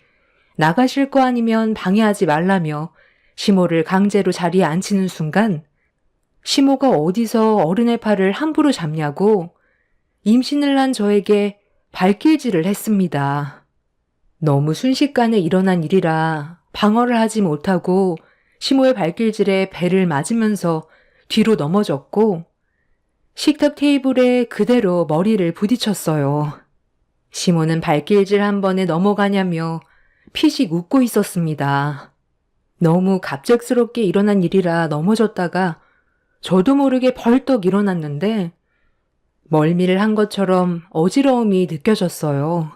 나가실 거 아니면 방해하지 말라며 시모를 강제로 자리에 앉히는 순간 시모가 어디서 어른의 팔을 함부로 잡냐고 임신을 한 저에게 발길질을 했습니다. 너무 순식간에 일어난 일이라 방어를 하지 못하고 시모의 발길질에 배를 맞으면서 뒤로 넘어졌고 식탁 테이블에 그대로 머리를 부딪혔어요. 시모는 발길질 한 번에 넘어가냐며 피식 웃고 있었습니다. 너무 갑작스럽게 일어난 일이라 넘어졌다가 저도 모르게 벌떡 일어났는데 멀미를 한 것처럼 어지러움이 느껴졌어요.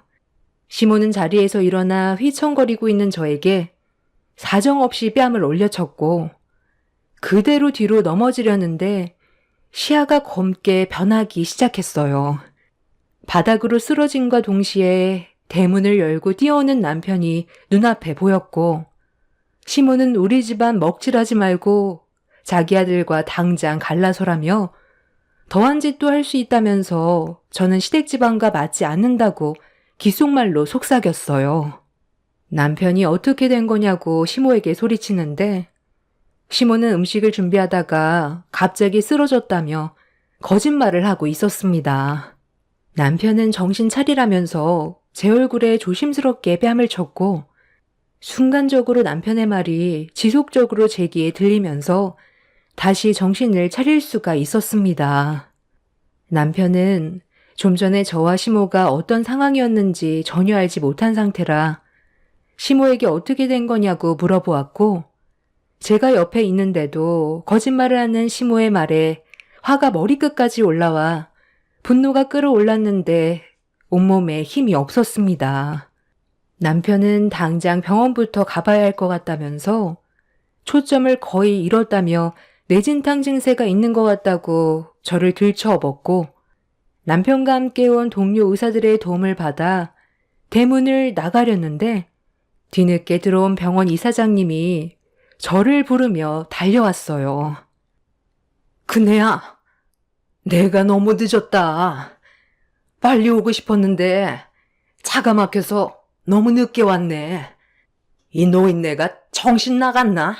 시모는 자리에서 일어나 휘청거리고 있는 저에게 사정없이 뺨을 올려쳤고 그대로 뒤로 넘어지려는데 시야가 검게 변하기 시작했어요. 바닥으로 쓰러짐과 동시에 대문을 열고 뛰어오는 남편이 눈앞에 보였고 시모는 우리 집안 먹칠하지 말고 자기 아들과 당장 갈라서라며 더한 짓도 할 수 있다면서 저는 시댁집안과 맞지 않는다고 귓속말로 속삭였어요. 남편이 어떻게 된 거냐고 시모에게 소리치는데 시모는 음식을 준비하다가 갑자기 쓰러졌다며 거짓말을 하고 있었습니다. 남편은 정신 차리라면서 제 얼굴에 조심스럽게 뺨을 쳤고 순간적으로 남편의 말이 지속적으로 제 귀에 들리면서 다시 정신을 차릴 수가 있었습니다. 남편은 좀 전에 저와 시모가 어떤 상황이었는지 전혀 알지 못한 상태라 시모에게 어떻게 된 거냐고 물어보았고 제가 옆에 있는데도 거짓말을 하는 시모의 말에 화가 머리끝까지 올라와 분노가 끌어올랐는데 온몸에 힘이 없었습니다. 남편은 당장 병원부터 가봐야 할 것 같다면서 초점을 거의 잃었다며 뇌진탕 증세가 있는 것 같다고 저를 들쳐업었고 남편과 함께 온 동료 의사들의 도움을 받아 대문을 나가려는데 뒤늦게 들어온 병원 이사장님이 저를 부르며 달려왔어요. 그네야, 내가 너무 늦었다. 빨리 오고 싶었는데 차가 막혀서 너무 늦게 왔네. 이 노인네가 정신 나갔나?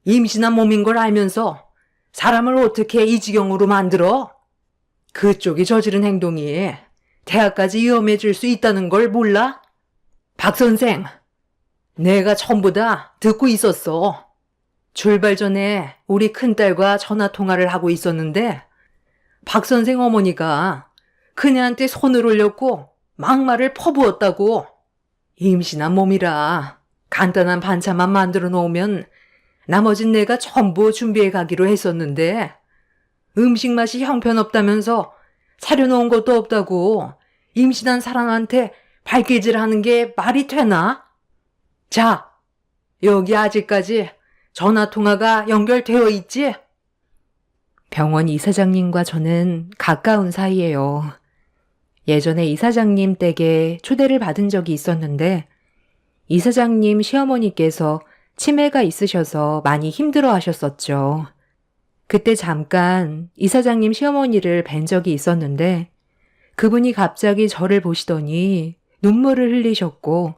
임신한 몸인 걸 알면서 사람을 어떻게 이 지경으로 만들어? 그쪽이 저지른 행동이 대학까지 위험해질 수 있다는 걸 몰라? 박 선생, 내가 전부 다 듣고 있었어. 출발 전에 우리 큰딸과 전화 통화를 하고 있었는데 박 선생 어머니가 그녀한테 손을 올렸고 막말을 퍼부었다고. 임신한 몸이라 간단한 반찬만 만들어 놓으면 나머진 내가 전부 준비해 가기로 했었는데 음식 맛이 형편없다면서 사려놓은 것도 없다고 임신한 사람한테 발길질하는 게 말이 되나? 자, 여기 아직까지 전화통화가 연결되어 있지? 병원 이사장님과 저는 가까운 사이예요. 예전에 이사장님 댁에 초대를 받은 적이 있었는데 이사장님 시어머니께서 치매가 있으셔서 많이 힘들어 하셨었죠. 그때 잠깐 이사장님 시어머니를 뵌 적이 있었는데 그분이 갑자기 저를 보시더니 눈물을 흘리셨고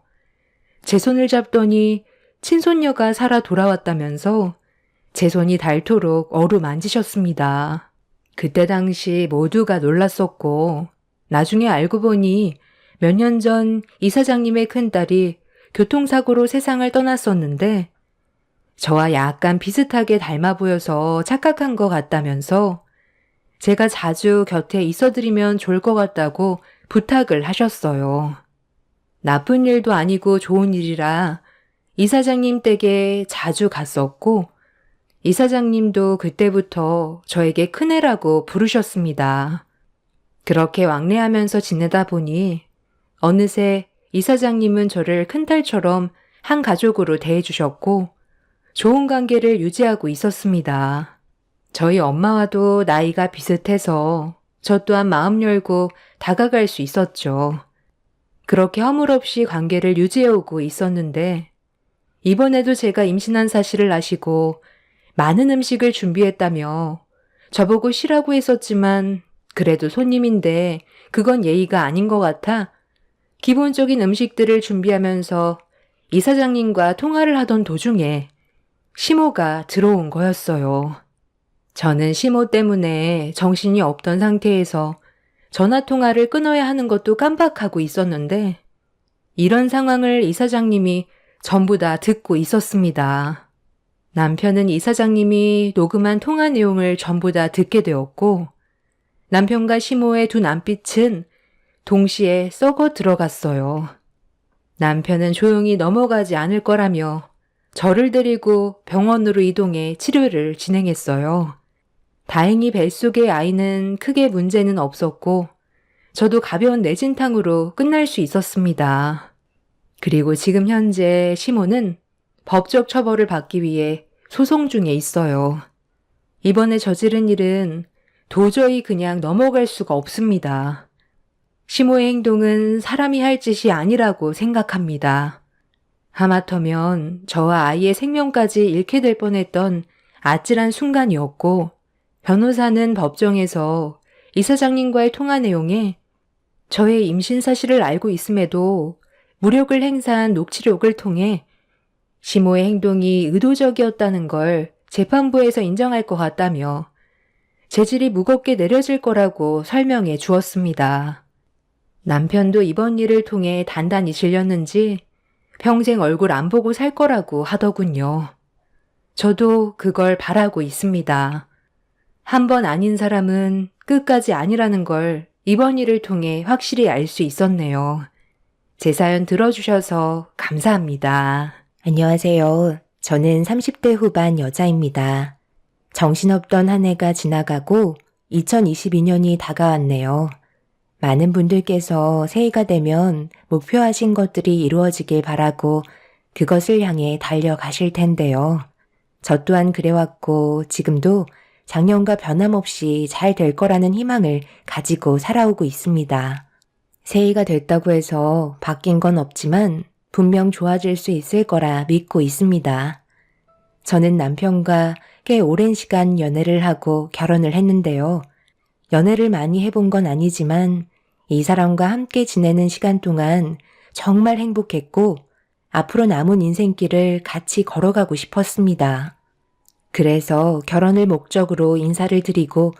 제 손을 잡더니 친손녀가 살아 돌아왔다면서 제 손이 닳도록 어루만지셨습니다. 그때 당시 모두가 놀랐었고 나중에 알고 보니 몇 년 전 이사장님의 큰딸이 교통사고로 세상을 떠났었는데 저와 약간 비슷하게 닮아 보여서 착각한 것 같다면서 제가 자주 곁에 있어드리면 좋을 것 같다고 부탁을 하셨어요. 나쁜 일도 아니고 좋은 일이라 이사장님 댁에 자주 갔었고 이사장님도 그때부터 저에게 큰애라고 부르셨습니다. 그렇게 왕래하면서 지내다 보니 어느새 이사장님은 저를 큰딸처럼 한 가족으로 대해주셨고 좋은 관계를 유지하고 있었습니다. 저희 엄마와도 나이가 비슷해서 저 또한 마음 열고 다가갈 수 있었죠. 그렇게 허물없이 관계를 유지해오고 있었는데 이번에도 제가 임신한 사실을 아시고 많은 음식을 준비했다며 저보고 쉬라고 했었지만 그래도 손님인데 그건 예의가 아닌 것 같아 기본적인 음식들을 준비하면서 이사장님과 통화를 하던 도중에 심호가 들어온 거였어요. 저는 심호 때문에 정신이 없던 상태에서 전화 통화를 끊어야 하는 것도 깜빡하고 있었는데 이런 상황을 이사장님이 전부 다 듣고 있었습니다. 남편은 이사장님이 녹음한 통화 내용을 전부 다 듣게 되었고 남편과 심호의 두 남빛은 동시에 썩어 들어갔어요. 남편은 조용히 넘어가지 않을 거라며 저를 데리고 병원으로 이동해 치료를 진행했어요. 다행히 뱃속의 아이는 크게 문제는 없었고 저도 가벼운 뇌진탕으로 끝날 수 있었습니다. 그리고 지금 현재 심호는 법적 처벌을 받기 위해 소송 중에 있어요. 이번에 저지른 일은 도저히 그냥 넘어갈 수가 없습니다. 심호의 행동은 사람이 할 짓이 아니라고 생각합니다. 하마터면 저와 아이의 생명까지 잃게 될 뻔했던 아찔한 순간이었고 변호사는 법정에서 이사장님과의 통화 내용에 저의 임신 사실을 알고 있음에도 무력을 행사한 녹취록을 통해 심호의 행동이 의도적이었다는 걸 재판부에서 인정할 것 같다며 재질이 무겁게 내려질 거라고 설명해 주었습니다. 남편도 이번 일을 통해 단단히 질렸는지 평생 얼굴 안 보고 살 거라고 하더군요. 저도 그걸 바라고 있습니다. 한 번 아닌 사람은 끝까지 아니라는 걸 이번 일을 통해 확실히 알 수 있었네요. 제 사연 들어주셔서 감사합니다. 안녕하세요. 저는 30대 후반 여자입니다. 정신없던 한 해가 지나가고 2022년이 다가왔네요. 많은 분들께서 새해가 되면 목표하신 것들이 이루어지길 바라고 그것을 향해 달려가실 텐데요. 저 또한 그래왔고 지금도 작년과 변함없이 잘 될 거라는 희망을 가지고 살아오고 있습니다. 새해가 됐다고 해서 바뀐 건 없지만 분명 좋아질 수 있을 거라 믿고 있습니다. 저는 남편과 꽤 오랜 시간 연애를 하고 결혼을 했는데요. 연애를 많이 해본 건 아니지만 이 사람과 함께 지내는 시간 동안 정말 행복했고 앞으로 남은 인생길을 같이 걸어가고 싶었습니다. 그래서 결혼을 목적으로 인사를 드리고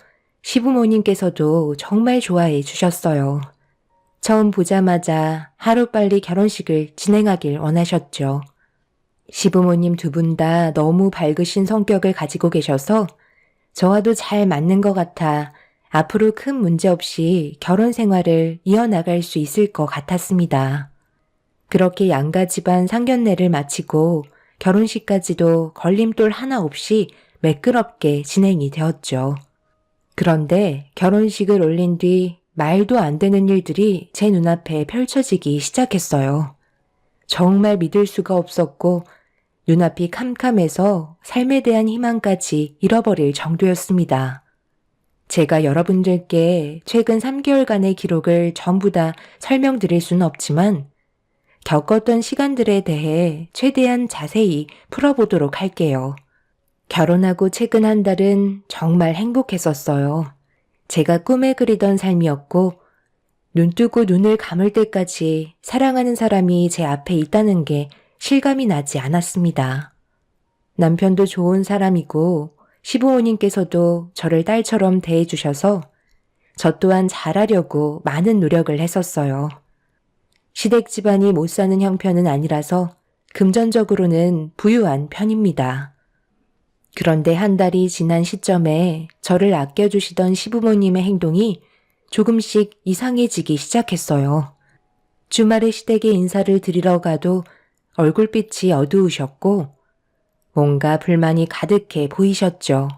시부모님께서도 정말 좋아해 주셨어요. 처음 보자마자 하루빨리 결혼식을 진행하길 원하셨죠. 시부모님 두 분 다 너무 밝으신 성격을 가지고 계셔서 저와도 잘 맞는 것 같아 앞으로 큰 문제 없이 결혼 생활을 이어나갈 수 있을 것 같았습니다. 그렇게 양가 집안 상견례를 마치고 결혼식까지도 걸림돌 하나 없이 매끄럽게 진행이 되었죠. 그런데 결혼식을 올린 뒤 말도 안 되는 일들이 제 눈앞에 펼쳐지기 시작했어요. 정말 믿을 수가 없었고 눈앞이 캄캄해서 삶에 대한 희망까지 잃어버릴 정도였습니다. 제가 여러분들께 최근 3개월간의 기록을 전부 다 설명드릴 수는 없지만 겪었던 시간들에 대해 최대한 자세히 풀어보도록 할게요. 결혼하고 최근 한 달은 정말 행복했었어요. 제가 꿈에 그리던 삶이었고 눈 뜨고 눈을 감을 때까지 사랑하는 사람이 제 앞에 있다는 게 실감이 나지 않았습니다. 남편도 좋은 사람이고 시부모님께서도 저를 딸처럼 대해주셔서 저 또한 잘하려고 많은 노력을 했었어요. 시댁 집안이 못 사는 형편은 아니라서 금전적으로는 부유한 편입니다. 그런데 한 달이 지난 시점에 저를 아껴주시던 시부모님의 행동이 조금씩 이상해지기 시작했어요. 주말에 시댁에 인사를 드리러 가도 얼굴빛이 어두우셨고 뭔가 불만이 가득해 보이셨죠.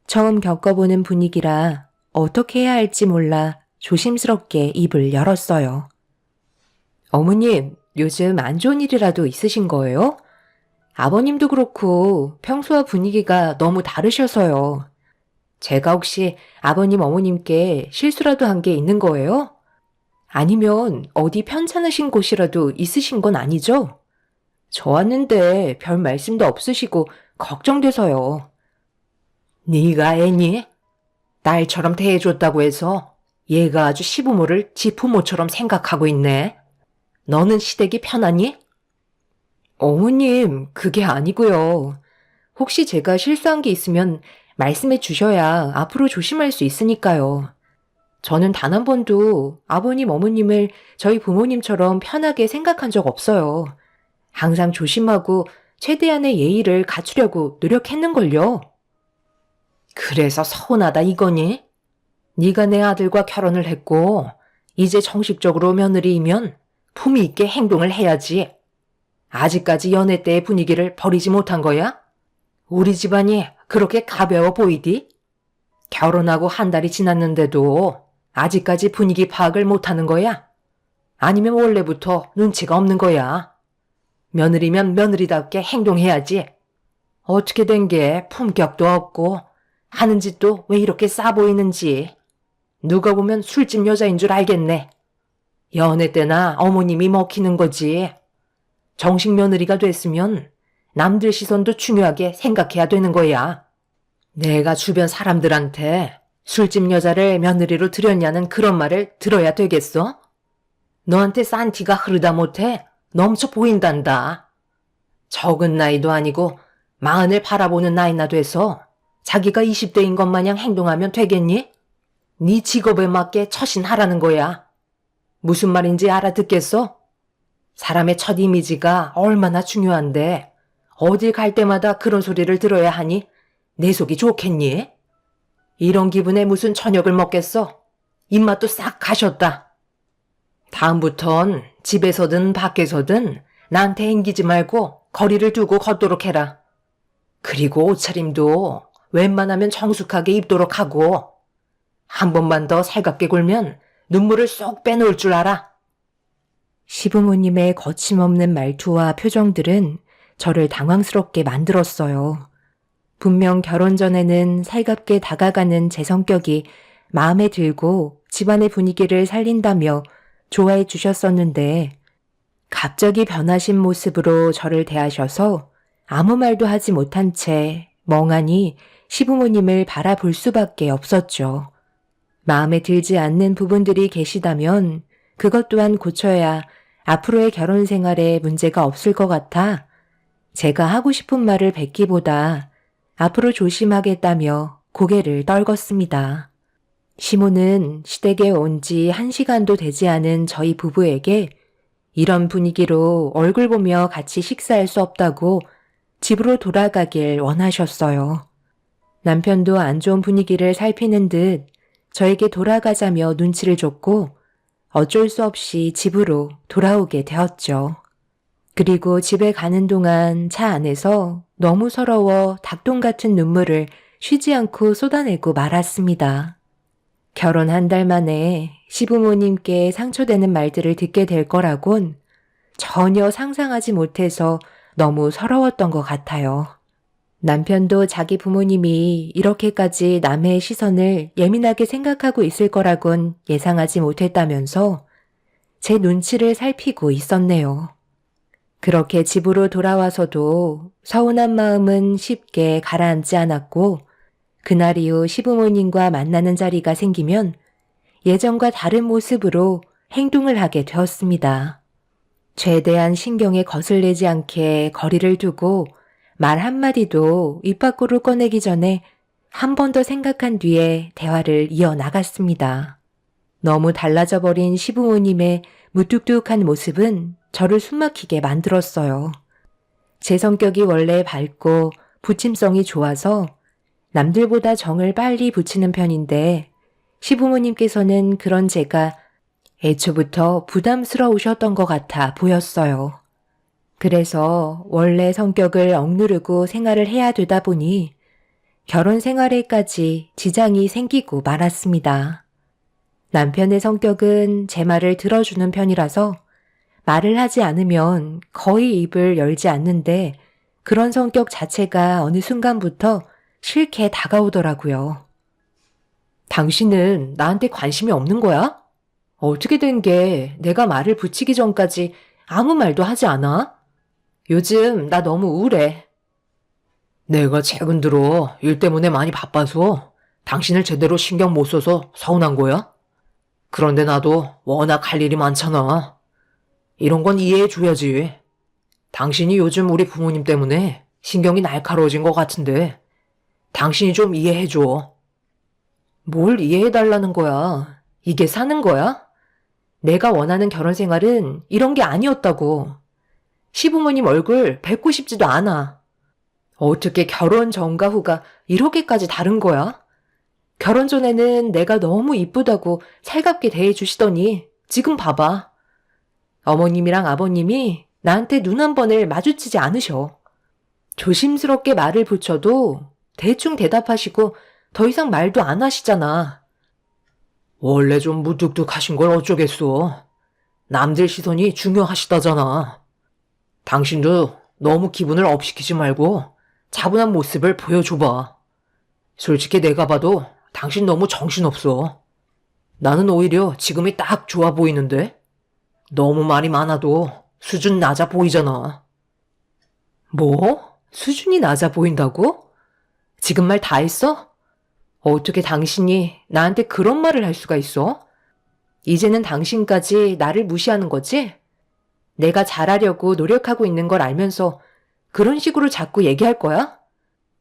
처음 겪어보는 분위기라 어떻게 해야 할지 몰라 조심스럽게 입을 열었어요. 어머님, 요즘 안 좋은 일이라도 있으신 거예요? 아버님도 그렇고 평소와 분위기가 너무 다르셔서요. 제가 혹시 아버님 어머님께 실수라도 한 게 있는 거예요? 아니면 어디 편찮으신 곳이라도 있으신 건 아니죠? 저 왔는데 별 말씀도 없으시고 걱정돼서요. 네가 애니? 딸처럼 대해줬다고 해서 얘가 아주 시부모를 지 부모처럼 생각하고 있네. 너는 시댁이 편하니? 어머님, 그게 아니고요. 혹시 제가 실수한 게 있으면 말씀해 주셔야 앞으로 조심할 수 있으니까요. 저는 단 한 번도 아버님, 어머님을 저희 부모님처럼 편하게 생각한 적 없어요. 항상 조심하고 최대한의 예의를 갖추려고 노력했는걸요. 그래서 서운하다 이거니? 네가 내 아들과 결혼을 했고 이제 정식적으로 며느리이면 품위 있게 행동을 해야지. 아직까지 연애 때의 분위기를 버리지 못한 거야? 우리 집안이 그렇게 가벼워 보이디? 결혼하고 한 달이 지났는데도 아직까지 분위기 파악을 못하는 거야? 아니면 원래부터 눈치가 없는 거야? 며느리면 며느리답게 행동해야지. 어떻게 된 게 품격도 없고 하는 짓도 왜 이렇게 싸 보이는지. 누가 보면 술집 여자인 줄 알겠네. 연애 때나 어머님이 먹히는 거지. 정식 며느리가 됐으면 남들 시선도 중요하게 생각해야 되는 거야. 내가 주변 사람들한테 술집 여자를 며느리로 들였냐는 그런 말을 들어야 되겠어? 너한테 싼 티가 흐르다 못해 넘쳐 보인단다. 적은 나이도 아니고 40을 바라보는 나이나 돼서 자기가 20대인 것 마냥 행동하면 되겠니? 네 직업에 맞게 처신하라는 거야. 무슨 말인지 알아듣겠어? 사람의 첫 이미지가 얼마나 중요한데 어딜 갈 때마다 그런 소리를 들어야 하니 내 속이 좋겠니? 이런 기분에 무슨 저녁을 먹겠어? 입맛도 싹 가셨다. 다음부턴 집에서든 밖에서든 나한테 앵기지 말고 거리를 두고 걷도록 해라. 그리고 옷차림도 웬만하면 정숙하게 입도록 하고 한 번만 더 살갑게 굴면 눈물을 쏙 빼놓을 줄 알아. 시부모님의 거침없는 말투와 표정들은 저를 당황스럽게 만들었어요. 분명 결혼 전에는 살갑게 다가가는 제 성격이 마음에 들고 집안의 분위기를 살린다며 좋아해 주셨었는데 갑자기 변하신 모습으로 저를 대하셔서 아무 말도 하지 못한 채 멍하니 시부모님을 바라볼 수밖에 없었죠. 마음에 들지 않는 부분들이 계시다면 그것 또한 고쳐야 앞으로의 결혼 생활에 문제가 없을 것 같아 제가 하고 싶은 말을 뱉기보다 앞으로 조심하겠다며 고개를 떨궜습니다. 시모는 시댁에 온 지 1시간도 되지 않은 저희 부부에게 이런 분위기로 얼굴 보며 같이 식사할 수 없다고 집으로 돌아가길 원하셨어요. 남편도 안 좋은 분위기를 살피는 듯 저에게 돌아가자며 눈치를 줬고 어쩔 수 없이 집으로 돌아오게 되었죠. 그리고 집에 가는 동안 차 안에서 너무 서러워 닭똥 같은 눈물을 쉬지 않고 쏟아내고 말았습니다. 결혼 한 달 만에 시부모님께 상처되는 말들을 듣게 될 거라곤 전혀 상상하지 못해서 너무 서러웠던 것 같아요. 남편도 자기 부모님이 이렇게까지 남의 시선을 예민하게 생각하고 있을 거라곤 예상하지 못했다면서 제 눈치를 살피고 있었네요. 그렇게 집으로 돌아와서도 서운한 마음은 쉽게 가라앉지 않았고 그날 이후 시부모님과 만나는 자리가 생기면 예전과 다른 모습으로 행동을 하게 되었습니다. 최대한 신경에 거슬리지 않게 거리를 두고 말 한마디도 입 밖으로 꺼내기 전에 한 번 더 생각한 뒤에 대화를 이어나갔습니다. 너무 달라져 버린 시부모님의 무뚝뚝한 모습은 저를 숨막히게 만들었어요. 제 성격이 원래 밝고 부침성이 좋아서 남들보다 정을 빨리 붙이는 편인데 시부모님께서는 그런 제가 애초부터 부담스러우셨던 것 같아 보였어요. 그래서 원래 성격을 억누르고 생활을 해야 되다 보니 결혼 생활에까지 지장이 생기고 말았습니다. 남편의 성격은 제 말을 들어주는 편이라서 말을 하지 않으면 거의 입을 열지 않는데 그런 성격 자체가 어느 순간부터 싫게 다가오더라고요. 당신은 나한테 관심이 없는 거야? 어떻게 된 게 내가 말을 붙이기 전까지 아무 말도 하지 않아? 요즘 나 너무 우울해. 내가 최근 들어 일 때문에 많이 바빠서 당신을 제대로 신경 못 써서 서운한 거야? 그런데 나도 워낙 할 일이 많잖아. 이런 건 이해해 줘야지. 당신이 요즘 우리 부모님 때문에 신경이 날카로워진 것 같은데 당신이 좀 이해해 줘. 뭘 이해해 달라는 거야? 이게 사는 거야? 내가 원하는 결혼 생활은 이런 게 아니었다고. 시부모님 얼굴 뵙고 싶지도 않아. 어떻게 결혼 전과 후가 이렇게까지 다른 거야? 결혼 전에는 내가 너무 이쁘다고 살갑게 대해주시더니 지금 봐봐. 어머님이랑 아버님이 나한테 눈 한 번을 마주치지 않으셔. 조심스럽게 말을 붙여도 대충 대답하시고 더 이상 말도 안 하시잖아. 원래 좀 무뚝뚝하신 걸 어쩌겠어. 남들 시선이 중요하시다잖아. 당신도 너무 기분을 업시키지 말고 차분한 모습을 보여줘봐. 솔직히 내가 봐도 당신 너무 정신없어. 나는 오히려 지금이 딱 좋아 보이는데? 너무 말이 많아도 수준 낮아 보이잖아. 뭐? 수준이 낮아 보인다고? 지금 말 다 했어? 어떻게 당신이 나한테 그런 말을 할 수가 있어? 이제는 당신까지 나를 무시하는 거지? 내가 잘하려고 노력하고 있는 걸 알면서 그런 식으로 자꾸 얘기할 거야?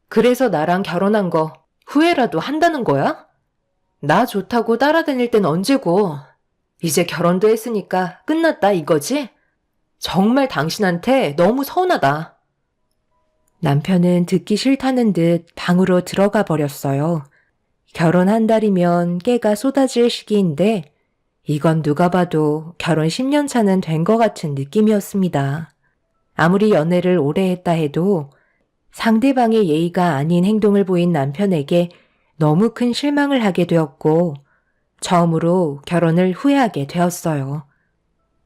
그래서 나랑 결혼한 거 후회라도 한다는 거야? 나 좋다고 따라다닐 땐 언제고 이제 결혼도 했으니까 끝났다 이거지? 정말 당신한테 너무 서운하다. 남편은 듣기 싫다는 듯 방으로 들어가 버렸어요. 결혼 한 달이면 깨가 쏟아질 시기인데 이건 누가 봐도 결혼 10년 차는 된 것 같은 느낌이었습니다. 아무리 연애를 오래 했다 해도 상대방의 예의가 아닌 행동을 보인 남편에게 너무 큰 실망을 하게 되었고 처음으로 결혼을 후회하게 되었어요.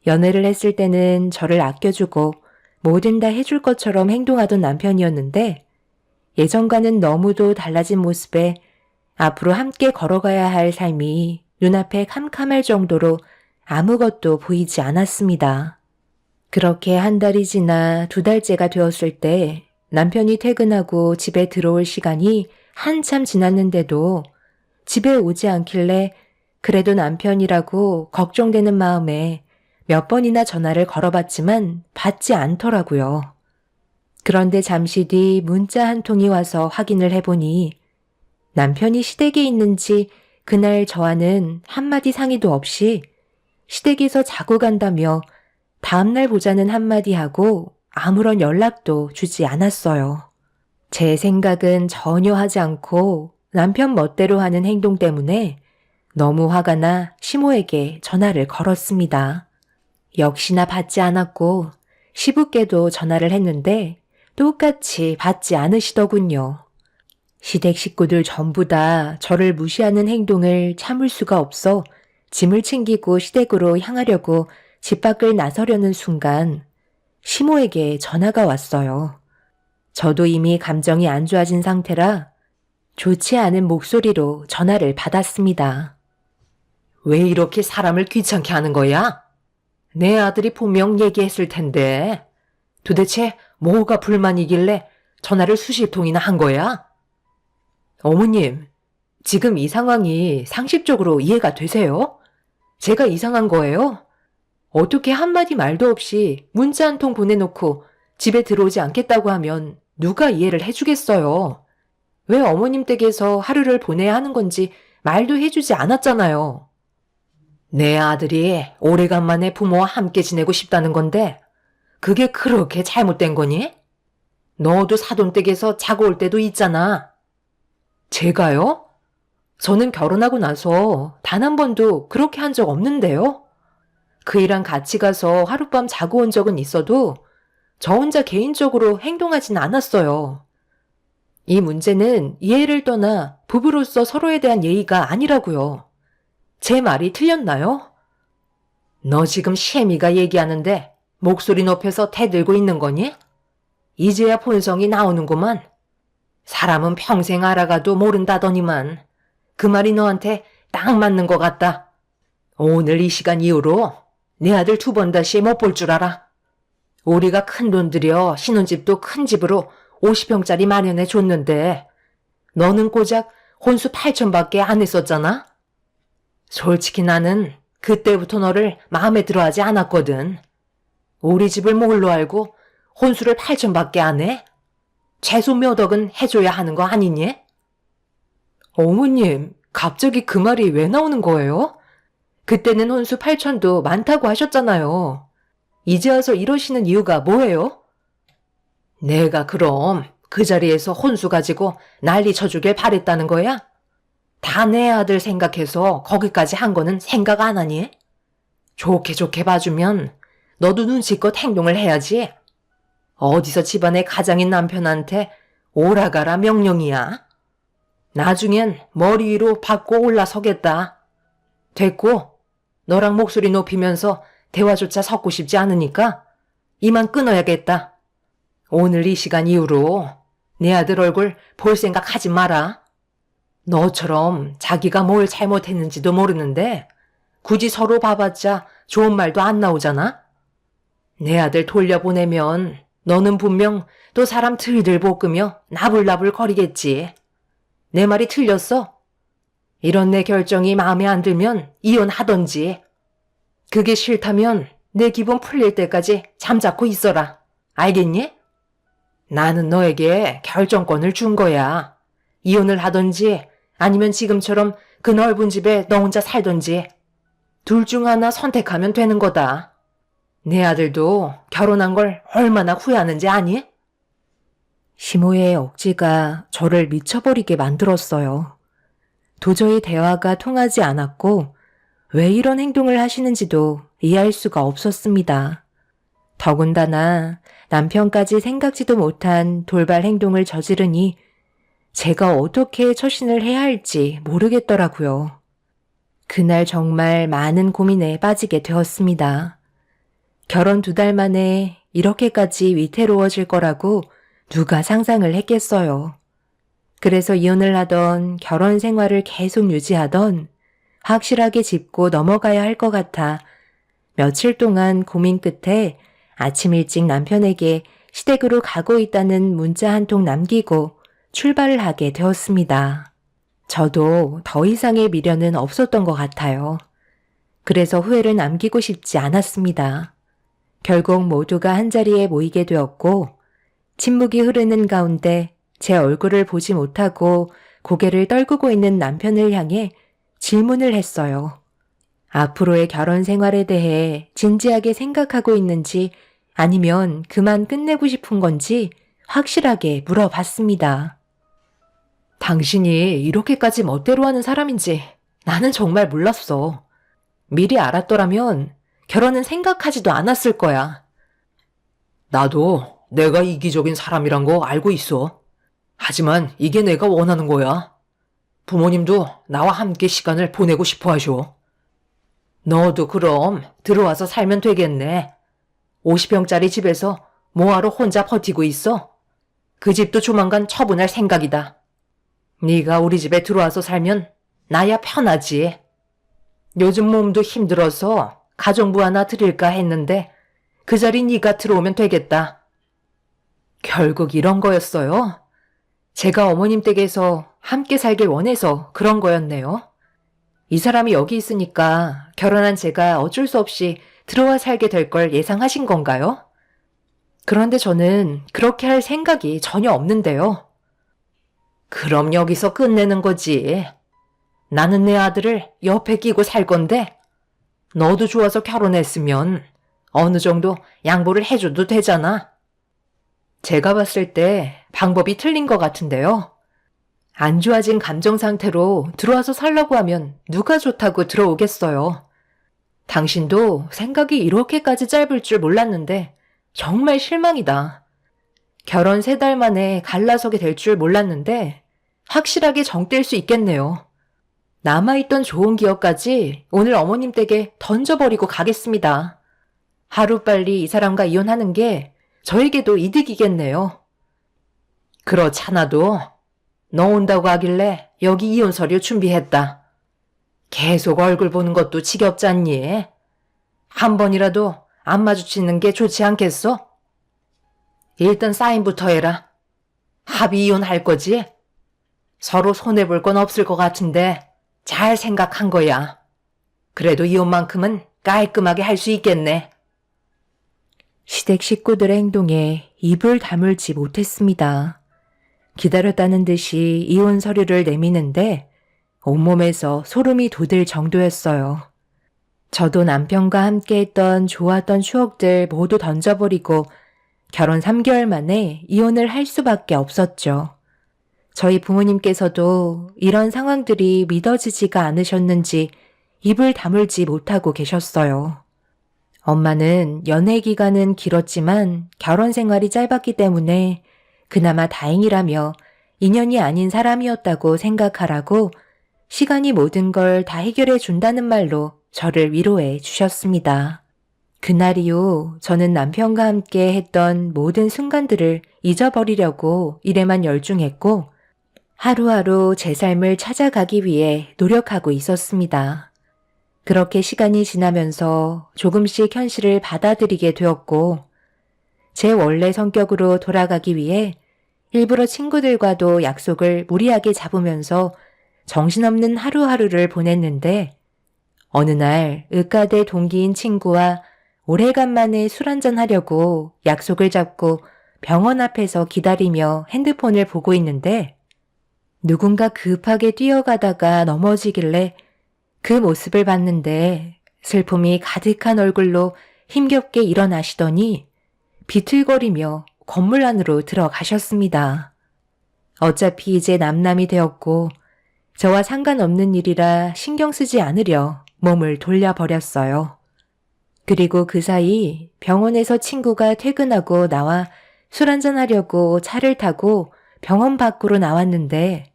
연애를 했을 때는 저를 아껴주고 뭐든 다 해줄 것처럼 행동하던 남편이었는데 예전과는 너무도 달라진 모습에 앞으로 함께 걸어가야 할 삶이 눈앞에 캄캄할 정도로 아무것도 보이지 않았습니다. 그렇게 한 달이 지나 2달째가 되었을 때 남편이 퇴근하고 집에 들어올 시간이 한참 지났는데도 집에 오지 않길래 그래도 남편이라고 걱정되는 마음에 몇 번이나 전화를 걸어봤지만 받지 않더라고요. 그런데 잠시 뒤 문자 한 통이 와서 확인을 해보니 남편이 시댁에 있는지 그날 저와는 한마디 상의도 없이 시댁에서 자고 간다며 다음날 보자는 한마디 하고 아무런 연락도 주지 않았어요. 제 생각은 전혀 하지 않고 남편 멋대로 하는 행동 때문에 너무 화가 나 시모에게 전화를 걸었습니다. 역시나 받지 않았고 시부께도 전화를 했는데 똑같이 받지 않으시더군요. 시댁 식구들 전부 다 저를 무시하는 행동을 참을 수가 없어 짐을 챙기고 시댁으로 향하려고 집 밖을 나서려는 순간 시모에게 전화가 왔어요. 저도 이미 감정이 안 좋아진 상태라 좋지 않은 목소리로 전화를 받았습니다. 왜 이렇게 사람을 귀찮게 하는 거야? 내 아들이 분명 얘기했을 텐데. 도대체 뭐가 불만이길래 전화를 수십 통이나 한 거야? 어머님, 지금 이 상황이 상식적으로 이해가 되세요? 제가 이상한 거예요? 어떻게 한마디 말도 없이 문자 한 통 보내놓고 집에 들어오지 않겠다고 하면 누가 이해를 해주겠어요? 왜 어머님 댁에서 하루를 보내야 하는 건지 말도 해주지 않았잖아요. 내 아들이 오래간만에 부모와 함께 지내고 싶다는 건데 그게 그렇게 잘못된 거니? 너도 사돈댁에서 자고 올 때도 있잖아. 제가요? 저는 결혼하고 나서 단 한 번도 그렇게 한 적 없는데요. 그이랑 같이 가서 하룻밤 자고 온 적은 있어도 저 혼자 개인적으로 행동하진 않았어요. 이 문제는 이해를 떠나 부부로서 서로에 대한 예의가 아니라고요. 제 말이 틀렸나요? 너 지금 시애미가 얘기하는데 목소리 높여서 대들고 있는 거니? 이제야 본성이 나오는구만. 사람은 평생 알아가도 모른다더니만 그 말이 너한테 딱 맞는 것 같다. 오늘 이 시간 이후로 내 아들 두 번 다시 못 볼 줄 알아. 우리가 큰 돈 들여 신혼집도 큰 집으로 50평짜리 마련해 줬는데 너는 고작 혼수 8천밖에 안 했었잖아? 솔직히 나는 그때부터 너를 마음에 들어하지 않았거든. 우리 집을 뭘로 알고 혼수를 8천밖에 안 해? 최소 몇 억은 해줘야 하는 거 아니니? 어머님, 갑자기 그 말이 왜 나오는 거예요? 그때는 혼수 8천도 많다고 하셨잖아요. 이제 와서 이러시는 이유가 뭐예요? 내가 그럼 그 자리에서 혼수 가지고 난리 쳐주길 바랬다는 거야? 다 내 아들 생각해서 거기까지 한 거는 생각 안 하니? 좋게 좋게 봐주면 너도 눈치껏 행동을 해야지. 어디서 집안의 가장인 남편한테 오라가라 명령이야. 나중엔 머리 위로 받고 올라서겠다. 됐고, 너랑 목소리 높이면서 대화조차 섞고 싶지 않으니까 이만 끊어야겠다. 오늘 이 시간 이후로 내 아들 얼굴 볼 생각 하지 마라. 너처럼 자기가 뭘 잘못했는지도 모르는데 굳이 서로 봐봤자 좋은 말도 안 나오잖아? 내 아들 돌려보내면 너는 분명 또 사람 들들 볶으며 나불나불 거리겠지. 내 말이 틀렸어? 이런 내 결정이 마음에 안 들면 이혼하던지. 그게 싫다면 내 기분 풀릴 때까지 잠자코 있어라. 알겠니? 나는 너에게 결정권을 준 거야. 이혼을 하던지 아니면 지금처럼 그 넓은 집에 너 혼자 살던지 둘 중 하나 선택하면 되는 거다. 내 아들도 결혼한 걸 얼마나 후회하는지 아니? 시모의 억지가 저를 미쳐버리게 만들었어요. 도저히 대화가 통하지 않았고 왜 이런 행동을 하시는지도 이해할 수가 없었습니다. 더군다나 남편까지 생각지도 못한 돌발 행동을 저지르니 제가 어떻게 처신을 해야 할지 모르겠더라고요. 그날 정말 많은 고민에 빠지게 되었습니다. 결혼 2달 만에 이렇게까지 위태로워질 거라고 누가 상상을 했겠어요. 그래서 이혼을 하던 결혼 생활을 계속 유지하던 확실하게 짚고 넘어가야 할 것 같아 며칠 동안 고민 끝에 아침 일찍 남편에게 시댁으로 가고 있다는 문자 한 통 남기고 출발을 하게 되었습니다. 저도 더 이상의 미련은 없었던 것 같아요. 그래서 후회를 남기고 싶지 않았습니다. 결국 모두가 한자리에 모이게 되었고 침묵이 흐르는 가운데 제 얼굴을 보지 못하고 고개를 떨구고 있는 남편을 향해 질문을 했어요. 앞으로의 결혼 생활에 대해 진지하게 생각하고 있는지 아니면 그만 끝내고 싶은 건지 확실하게 물어봤습니다. 당신이 이렇게까지 멋대로 하는 사람인지 나는 정말 몰랐어. 미리 알았더라면 결혼은 생각하지도 않았을 거야. 나도 내가 이기적인 사람이란 거 알고 있어. 하지만 이게 내가 원하는 거야. 부모님도 나와 함께 시간을 보내고 싶어 하셔. 너도 그럼 들어와서 살면 되겠네. 50평짜리 집에서 뭐하러 혼자 버티고 있어? 그 집도 조만간 처분할 생각이다. 네가 우리 집에 들어와서 살면 나야 편하지. 요즘 몸도 힘들어서 가정부 하나 드릴까 했는데 그 자리 네가 들어오면 되겠다. 결국 이런 거였어요. 제가 어머님 댁에서 함께 살길 원해서 그런 거였네요. 이 사람이 여기 있으니까 결혼한 제가 어쩔 수 없이 들어와 살게 될 걸 예상하신 건가요? 그런데 저는 그렇게 할 생각이 전혀 없는데요. 그럼 여기서 끝내는 거지. 나는 내 아들을 옆에 끼고 살 건데 너도 좋아서 결혼했으면 어느 정도 양보를 해줘도 되잖아. 제가 봤을 때 방법이 틀린 것 같은데요. 안 좋아진 감정 상태로 들어와서 살라고 하면 누가 좋다고 들어오겠어요. 당신도 생각이 이렇게까지 짧을 줄 몰랐는데 정말 실망이다. 결혼 3달 만에 갈라서게 될 줄 몰랐는데 확실하게 정 뗄 수 있겠네요. 남아있던 좋은 기억까지 오늘 어머님 댁에 던져버리고 가겠습니다. 하루빨리 이 사람과 이혼하는 게 저에게도 이득이겠네요. 그렇잖아도 너 온다고 하길래 여기 이혼 서류 준비했다. 계속 얼굴 보는 것도 지겹잖니? 한 번이라도 안 마주치는 게 좋지 않겠어? 일단 사인부터 해라. 합의 이혼할 거지? 서로 손해볼 건 없을 것 같은데 잘 생각한 거야. 그래도 이혼만큼은 깔끔하게 할 수 있겠네. 시댁 식구들의 행동에 입을 다물지 못했습니다. 기다렸다는 듯이 이혼 서류를 내미는데 온몸에서 소름이 돋을 정도였어요. 저도 남편과 함께 했던 좋았던 추억들 모두 던져버리고 결혼 3개월 만에 이혼을 할 수밖에 없었죠. 저희 부모님께서도 이런 상황들이 믿어지지가 않으셨는지 입을 다물지 못하고 계셨어요. 엄마는 연애 기간은 길었지만 결혼 생활이 짧았기 때문에 그나마 다행이라며 인연이 아닌 사람이었다고 생각하라고 시간이 모든 걸 다 해결해 준다는 말로 저를 위로해 주셨습니다. 그날 이후 저는 남편과 함께 했던 모든 순간들을 잊어버리려고 일에만 열중했고 하루하루 제 삶을 찾아가기 위해 노력하고 있었습니다. 그렇게 시간이 지나면서 조금씩 현실을 받아들이게 되었고 제 원래 성격으로 돌아가기 위해 일부러 친구들과도 약속을 무리하게 잡으면서 정신없는 하루하루를 보냈는데 어느 날 의과대 동기인 친구와 오래간만에 술 한잔 하려고 약속을 잡고 병원 앞에서 기다리며 핸드폰을 보고 있는데 누군가 급하게 뛰어가다가 넘어지길래 그 모습을 봤는데 슬픔이 가득한 얼굴로 힘겹게 일어나시더니 비틀거리며 건물 안으로 들어가셨습니다. 어차피 이제 남남이 되었고 저와 상관없는 일이라 신경 쓰지 않으려 몸을 돌려버렸어요. 그리고 그 사이 병원에서 친구가 퇴근하고 나와 술 한잔 하려고 차를 타고 병원 밖으로 나왔는데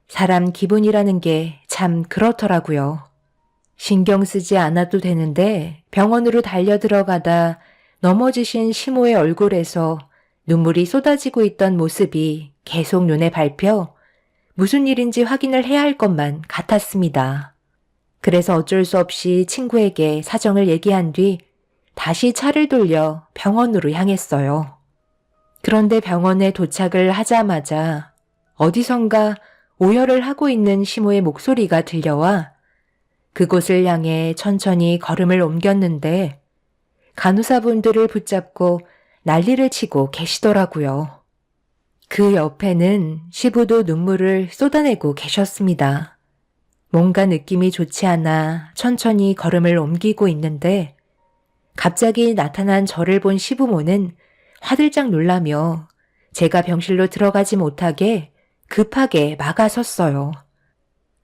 사람 기분이라는 게 참 그렇더라고요. 신경 쓰지 않아도 되는데 병원으로 달려 들어가다 넘어지신 시모의 얼굴에서 눈물이 쏟아지고 있던 모습이 계속 눈에 밟혀 무슨 일인지 확인을 해야 할 것만 같았습니다. 그래서 어쩔 수 없이 친구에게 사정을 얘기한 뒤 다시 차를 돌려 병원으로 향했어요. 그런데 병원에 도착을 하자마자 어디선가 오열을 하고 있는 시모의 목소리가 들려와 그곳을 향해 천천히 걸음을 옮겼는데 간호사분들을 붙잡고 난리를 치고 계시더라고요. 그 옆에는 시부도 눈물을 쏟아내고 계셨습니다. 뭔가 느낌이 좋지 않아 천천히 걸음을 옮기고 있는데 갑자기 나타난 저를 본 시부모는 화들짝 놀라며 제가 병실로 들어가지 못하게 급하게 막아섰어요.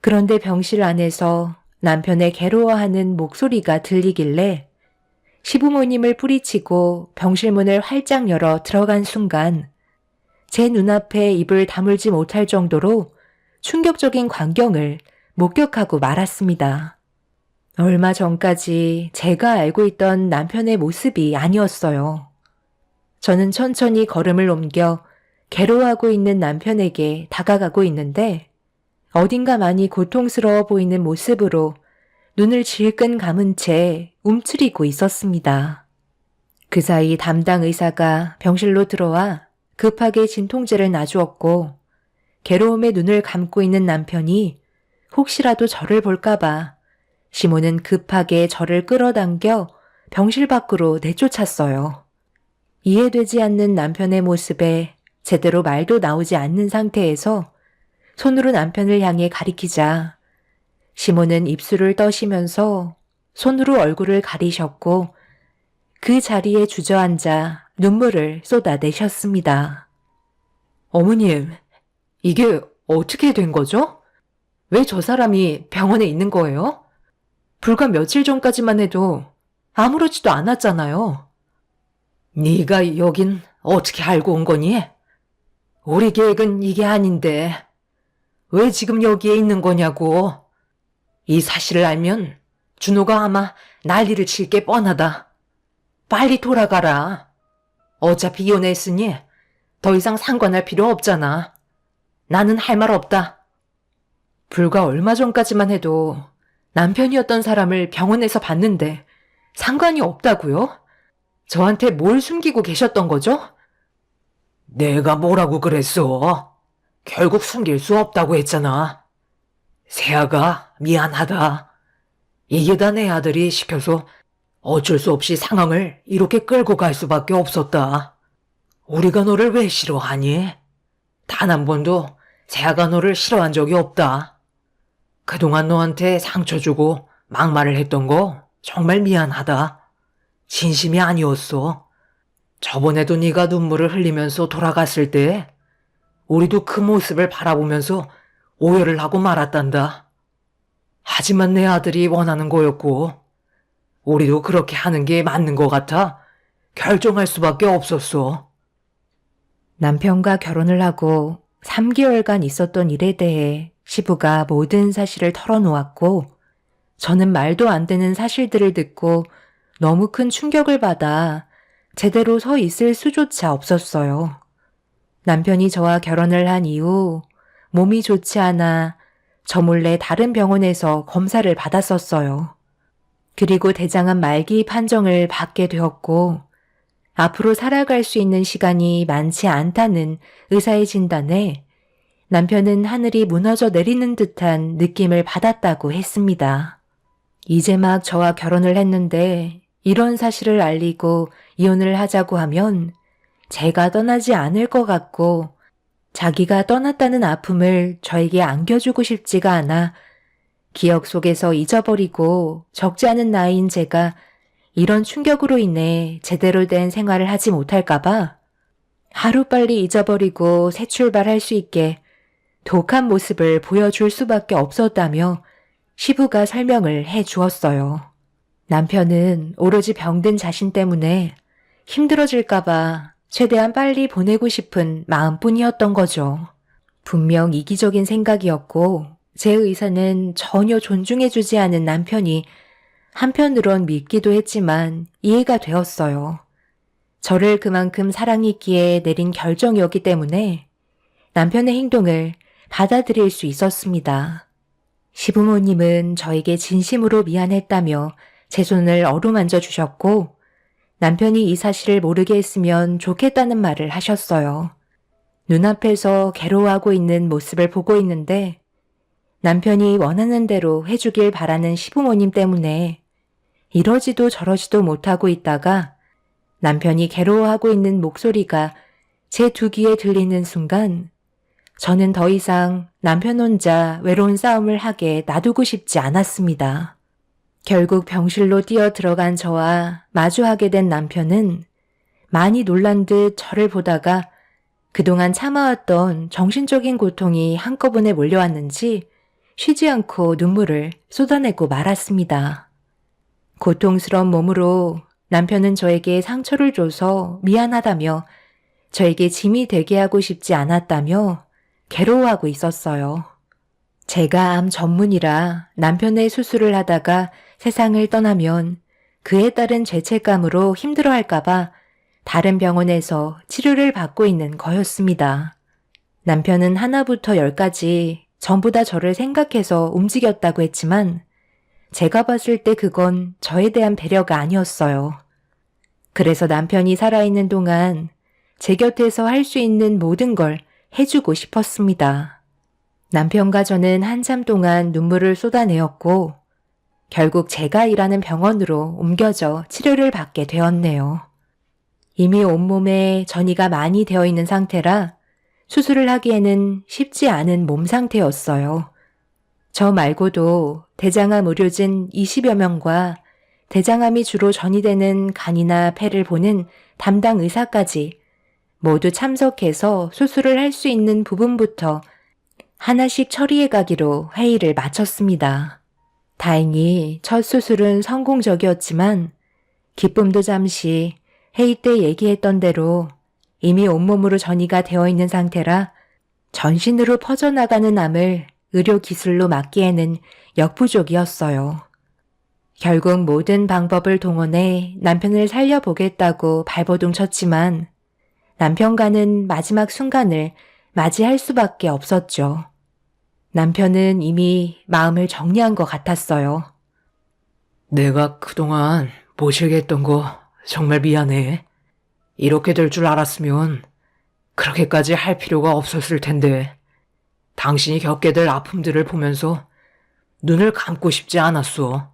그런데 병실 안에서 남편의 괴로워하는 목소리가 들리길래 시부모님을 뿌리치고 병실 문을 활짝 열어 들어간 순간 제 눈앞에 입을 다물지 못할 정도로 충격적인 광경을 목격하고 말았습니다. 얼마 전까지 제가 알고 있던 남편의 모습이 아니었어요. 저는 천천히 걸음을 옮겨 괴로워하고 있는 남편에게 다가가고 있는데 어딘가 많이 고통스러워 보이는 모습으로 눈을 질끈 감은 채 움츠리고 있었습니다. 그 사이 담당 의사가 병실로 들어와 급하게 진통제를 놔주었고 괴로움에 눈을 감고 있는 남편이 혹시라도 저를 볼까봐 시몬은 급하게 저를 끌어당겨 병실 밖으로 내쫓았어요. 이해되지 않는 남편의 모습에 제대로 말도 나오지 않는 상태에서 손으로 남편을 향해 가리키자 시몬은 입술을 떠시면서 손으로 얼굴을 가리셨고 그 자리에 주저앉아 눈물을 쏟아내셨습니다. 어머님, 이게 어떻게 된 거죠? 왜 저 사람이 병원에 있는 거예요? 불과 며칠 전까지만 해도 아무렇지도 않았잖아요. 네가 여긴 어떻게 알고 온 거니? 우리 계획은 이게 아닌데 왜 지금 여기에 있는 거냐고. 이 사실을 알면 준호가 아마 난리를 칠 게 뻔하다. 빨리 돌아가라. 어차피 이혼했으니 더 이상 상관할 필요 없잖아. 나는 할 말 없다. 불과 얼마 전까지만 해도 남편이었던 사람을 병원에서 봤는데 상관이 없다고요? 저한테 뭘 숨기고 계셨던 거죠? 내가 뭐라고 그랬어? 결국 숨길 수 없다고 했잖아. 세아가 미안하다. 이게 다 내 아들이 시켜서 어쩔 수 없이 상황을 이렇게 끌고 갈 수밖에 없었다. 우리가 너를 왜 싫어하니? 단 한 번도 세아가 너를 싫어한 적이 없다. 그동안 너한테 상처 주고 막말을 했던 거 정말 미안하다. 진심이 아니었어. 저번에도 네가 눈물을 흘리면서 돌아갔을 때 우리도 그 모습을 바라보면서 오해를 하고 말았단다. 하지만 내 아들이 원하는 거였고 우리도 그렇게 하는 게 맞는 것 같아 결정할 수밖에 없었어. 남편과 결혼을 하고 3개월간 있었던 일에 대해 시부가 모든 사실을 털어놓았고 저는 말도 안 되는 사실들을 듣고 너무 큰 충격을 받아 제대로 서 있을 수조차 없었어요. 남편이 저와 결혼을 한 이후 몸이 좋지 않아 저 몰래 다른 병원에서 검사를 받았었어요. 그리고 대장암 말기 판정을 받게 되었고 앞으로 살아갈 수 있는 시간이 많지 않다는 의사의 진단에 남편은 하늘이 무너져 내리는 듯한 느낌을 받았다고 했습니다. 이제 막 저와 결혼을 했는데 이런 사실을 알리고 이혼을 하자고 하면 제가 떠나지 않을 것 같고 자기가 떠났다는 아픔을 저에게 안겨주고 싶지가 않아 기억 속에서 잊어버리고 적지 않은 나이인 제가 이런 충격으로 인해 제대로 된 생활을 하지 못할까봐 하루빨리 잊어버리고 새 출발할 수 있게 독한 모습을 보여줄 수밖에 없었다며 시부가 설명을 해 주었어요. 남편은 오로지 병든 자신 때문에 힘들어질까봐 최대한 빨리 보내고 싶은 마음뿐이었던 거죠. 분명 이기적인 생각이었고 제 의사는 전혀 존중해주지 않은 남편이 한편으론 믿기도 했지만 이해가 되었어요. 저를 그만큼 사랑했기에 내린 결정이었기 때문에 남편의 행동을 받아들일 수 있었습니다. 시부모님은 저에게 진심으로 미안했다며 제 손을 어루만져 주셨고 남편이 이 사실을 모르게 했으면 좋겠다는 말을 하셨어요. 눈앞에서 괴로워하고 있는 모습을 보고 있는데 남편이 원하는 대로 해주길 바라는 시부모님 때문에 이러지도 저러지도 못하고 있다가 남편이 괴로워하고 있는 목소리가 제 두 귀에 들리는 순간 저는 더 이상 남편 혼자 외로운 싸움을 하게 놔두고 싶지 않았습니다. 결국 병실로 뛰어 들어간 저와 마주하게 된 남편은 많이 놀란 듯 저를 보다가 그동안 참아왔던 정신적인 고통이 한꺼번에 몰려왔는지 쉬지 않고 눈물을 쏟아내고 말았습니다. 고통스러운 몸으로 남편은 저에게 상처를 줘서 미안하다며 저에게 짐이 되게 하고 싶지 않았다며 괴로워하고 있었어요. 제가 암 전문이라 남편의 수술을 하다가 세상을 떠나면 그에 따른 죄책감으로 힘들어할까봐 다른 병원에서 치료를 받고 있는 거였습니다. 남편은 하나부터 열까지 전부 다 저를 생각해서 움직였다고 했지만 제가 봤을 때 그건 저에 대한 배려가 아니었어요. 그래서 남편이 살아있는 동안 제 곁에서 할 수 있는 모든 걸 해주고 싶었습니다. 남편과 저는 한참 동안 눈물을 쏟아내었고 결국 제가 일하는 병원으로 옮겨져 치료를 받게 되었네요. 이미 온몸에 전이가 많이 되어 있는 상태라 수술을 하기에는 쉽지 않은 몸 상태였어요. 저 말고도 대장암 의료진 20여 명과 대장암이 주로 전이되는 간이나 폐를 보는 담당 의사까지 모두 참석해서 수술을 할 수 있는 부분부터 하나씩 처리해 가기로 회의를 마쳤습니다. 다행히 첫 수술은 성공적이었지만 기쁨도 잠시 회의 때 얘기했던 대로 이미 온몸으로 전이가 되어 있는 상태라 전신으로 퍼져나가는 암을 의료 기술로 막기에는 역부족이었어요. 결국 모든 방법을 동원해 남편을 살려보겠다고 발버둥 쳤지만 남편과는 마지막 순간을 맞이할 수밖에 없었죠. 남편은 이미 마음을 정리한 것 같았어요. 내가 그동안 모시게 했던 거 정말 미안해. 이렇게 될 줄 알았으면 그렇게까지 할 필요가 없었을 텐데. 당신이 겪게 될 아픔들을 보면서 눈을 감고 싶지 않았어.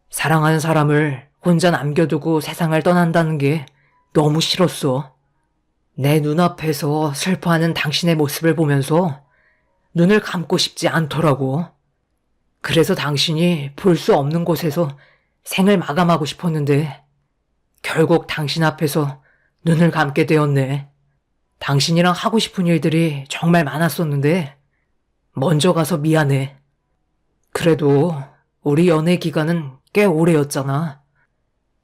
사랑하는 사람을 혼자 남겨두고 세상을 떠난다는 게 너무 싫었어. 내 눈앞에서 슬퍼하는 당신의 모습을 보면서 눈을 감고 싶지 않더라고. 그래서 당신이 볼 수 없는 곳에서 생을 마감하고 싶었는데 결국 당신 앞에서 눈을 감게 되었네. 당신이랑 하고 싶은 일들이 정말 많았었는데 먼저 가서 미안해. 그래도 우리 연애 기간은 꽤 오래였잖아.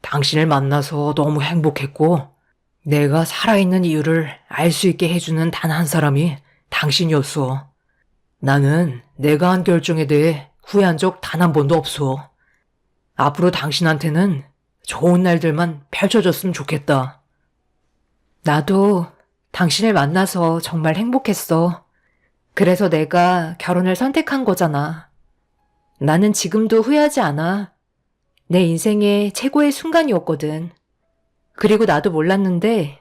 당신을 만나서 너무 행복했고 내가 살아있는 이유를 알 수 있게 해주는 단 한 사람이 당신이었어. 나는 내가 한 결정에 대해 후회한 적 단 한 번도 없어. 앞으로 당신한테는 좋은 날들만 펼쳐졌으면 좋겠다. 나도 당신을 만나서 정말 행복했어. 그래서 내가 결혼을 선택한 거잖아. 나는 지금도 후회하지 않아. 내 인생의 최고의 순간이었거든. 그리고 나도 몰랐는데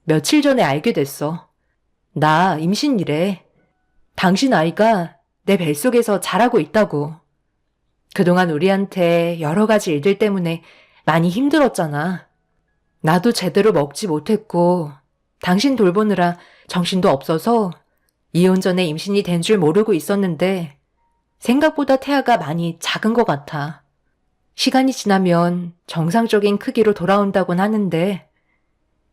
며칠 전에 알게 됐어. 나 임신이래. 당신 아이가 내 뱃속에서 자라고 있다고. 그동안 우리한테 여러 가지 일들 때문에 많이 힘들었잖아. 나도 제대로 먹지 못했고 당신 돌보느라 정신도 없어서 이혼 전에 임신이 된 줄 모르고 있었는데 생각보다 태아가 많이 작은 것 같아. 시간이 지나면 정상적인 크기로 돌아온다곤 하는데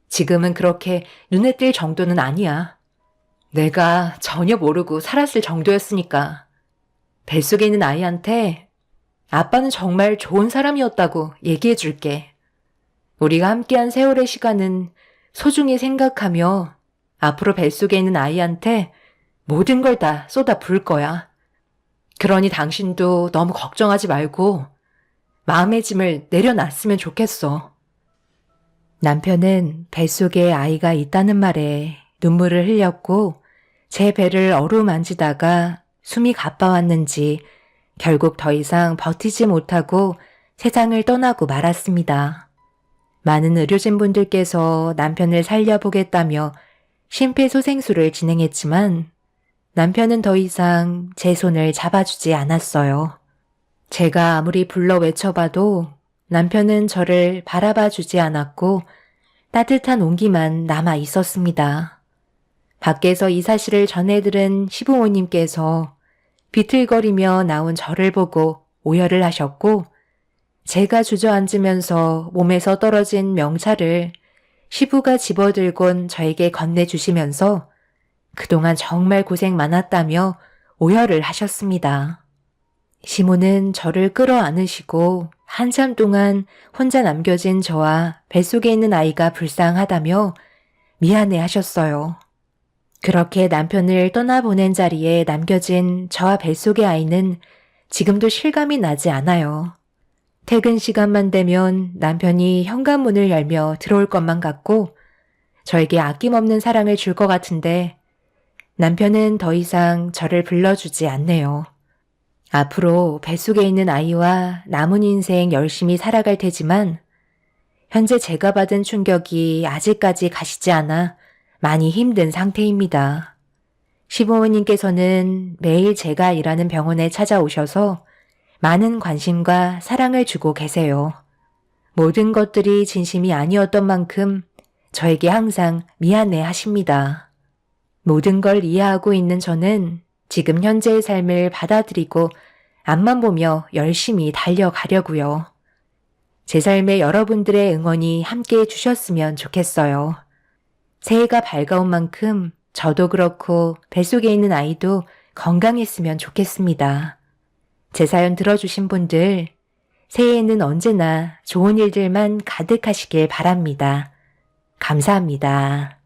지금은 그렇게 눈에 띌 정도는 아니야. 내가 전혀 모르고 살았을 정도였으니까. 뱃속에 있는 아이한테 아빠는 정말 좋은 사람이었다고 얘기해 줄게. 우리가 함께한 세월의 시간은 소중히 생각하며 앞으로 뱃속에 있는 아이한테 모든 걸 다 쏟아 부을 거야. 그러니 당신도 너무 걱정하지 말고 마음의 짐을 내려놨으면 좋겠어. 남편은 뱃속에 아이가 있다는 말에 눈물을 흘렸고 제 배를 어루만지다가 숨이 가빠왔는지 결국 더 이상 버티지 못하고 세상을 떠나고 말았습니다. 많은 의료진분들께서 남편을 살려보겠다며 심폐소생술을 진행했지만 남편은 더 이상 제 손을 잡아주지 않았어요. 제가 아무리 불러 외쳐봐도 남편은 저를 바라봐 주지 않았고 따뜻한 온기만 남아 있었습니다. 밖에서 이 사실을 전해들은 시부모님께서 비틀거리며 나온 저를 보고 오열을 하셨고 제가 주저앉으면서 몸에서 떨어진 명찰을 시부가 집어들곤 저에게 건네주시면서 그동안 정말 고생 많았다며 오열을 하셨습니다. 시모는 저를 끌어안으시고 한참 동안 혼자 남겨진 저와 뱃속에 있는 아이가 불쌍하다며 미안해 하셨어요. 그렇게 남편을 떠나보낸 자리에 남겨진 저와 뱃속의 아이는 지금도 실감이 나지 않아요. 퇴근 시간만 되면 남편이 현관문을 열며 들어올 것만 같고 저에게 아낌없는 사랑을 줄 것 같은데 남편은 더 이상 저를 불러주지 않네요. 앞으로 뱃속에 있는 아이와 남은 인생 열심히 살아갈 테지만 현재 제가 받은 충격이 아직까지 가시지 않아 많이 힘든 상태입니다. 시부모님께서는 매일 제가 일하는 병원에 찾아오셔서 많은 관심과 사랑을 주고 계세요. 모든 것들이 진심이 아니었던 만큼 저에게 항상 미안해 하십니다. 모든 걸 이해하고 있는 저는 지금 현재의 삶을 받아들이고 앞만 보며 열심히 달려가려고요. 제 삶에 여러분들의 응원이 함께 해주셨으면 좋겠어요. 새해가 밝아온 만큼 저도 그렇고 뱃속에 있는 아이도 건강했으면 좋겠습니다. 제 사연 들어주신 분들, 새해에는 언제나 좋은 일들만 가득하시길 바랍니다. 감사합니다.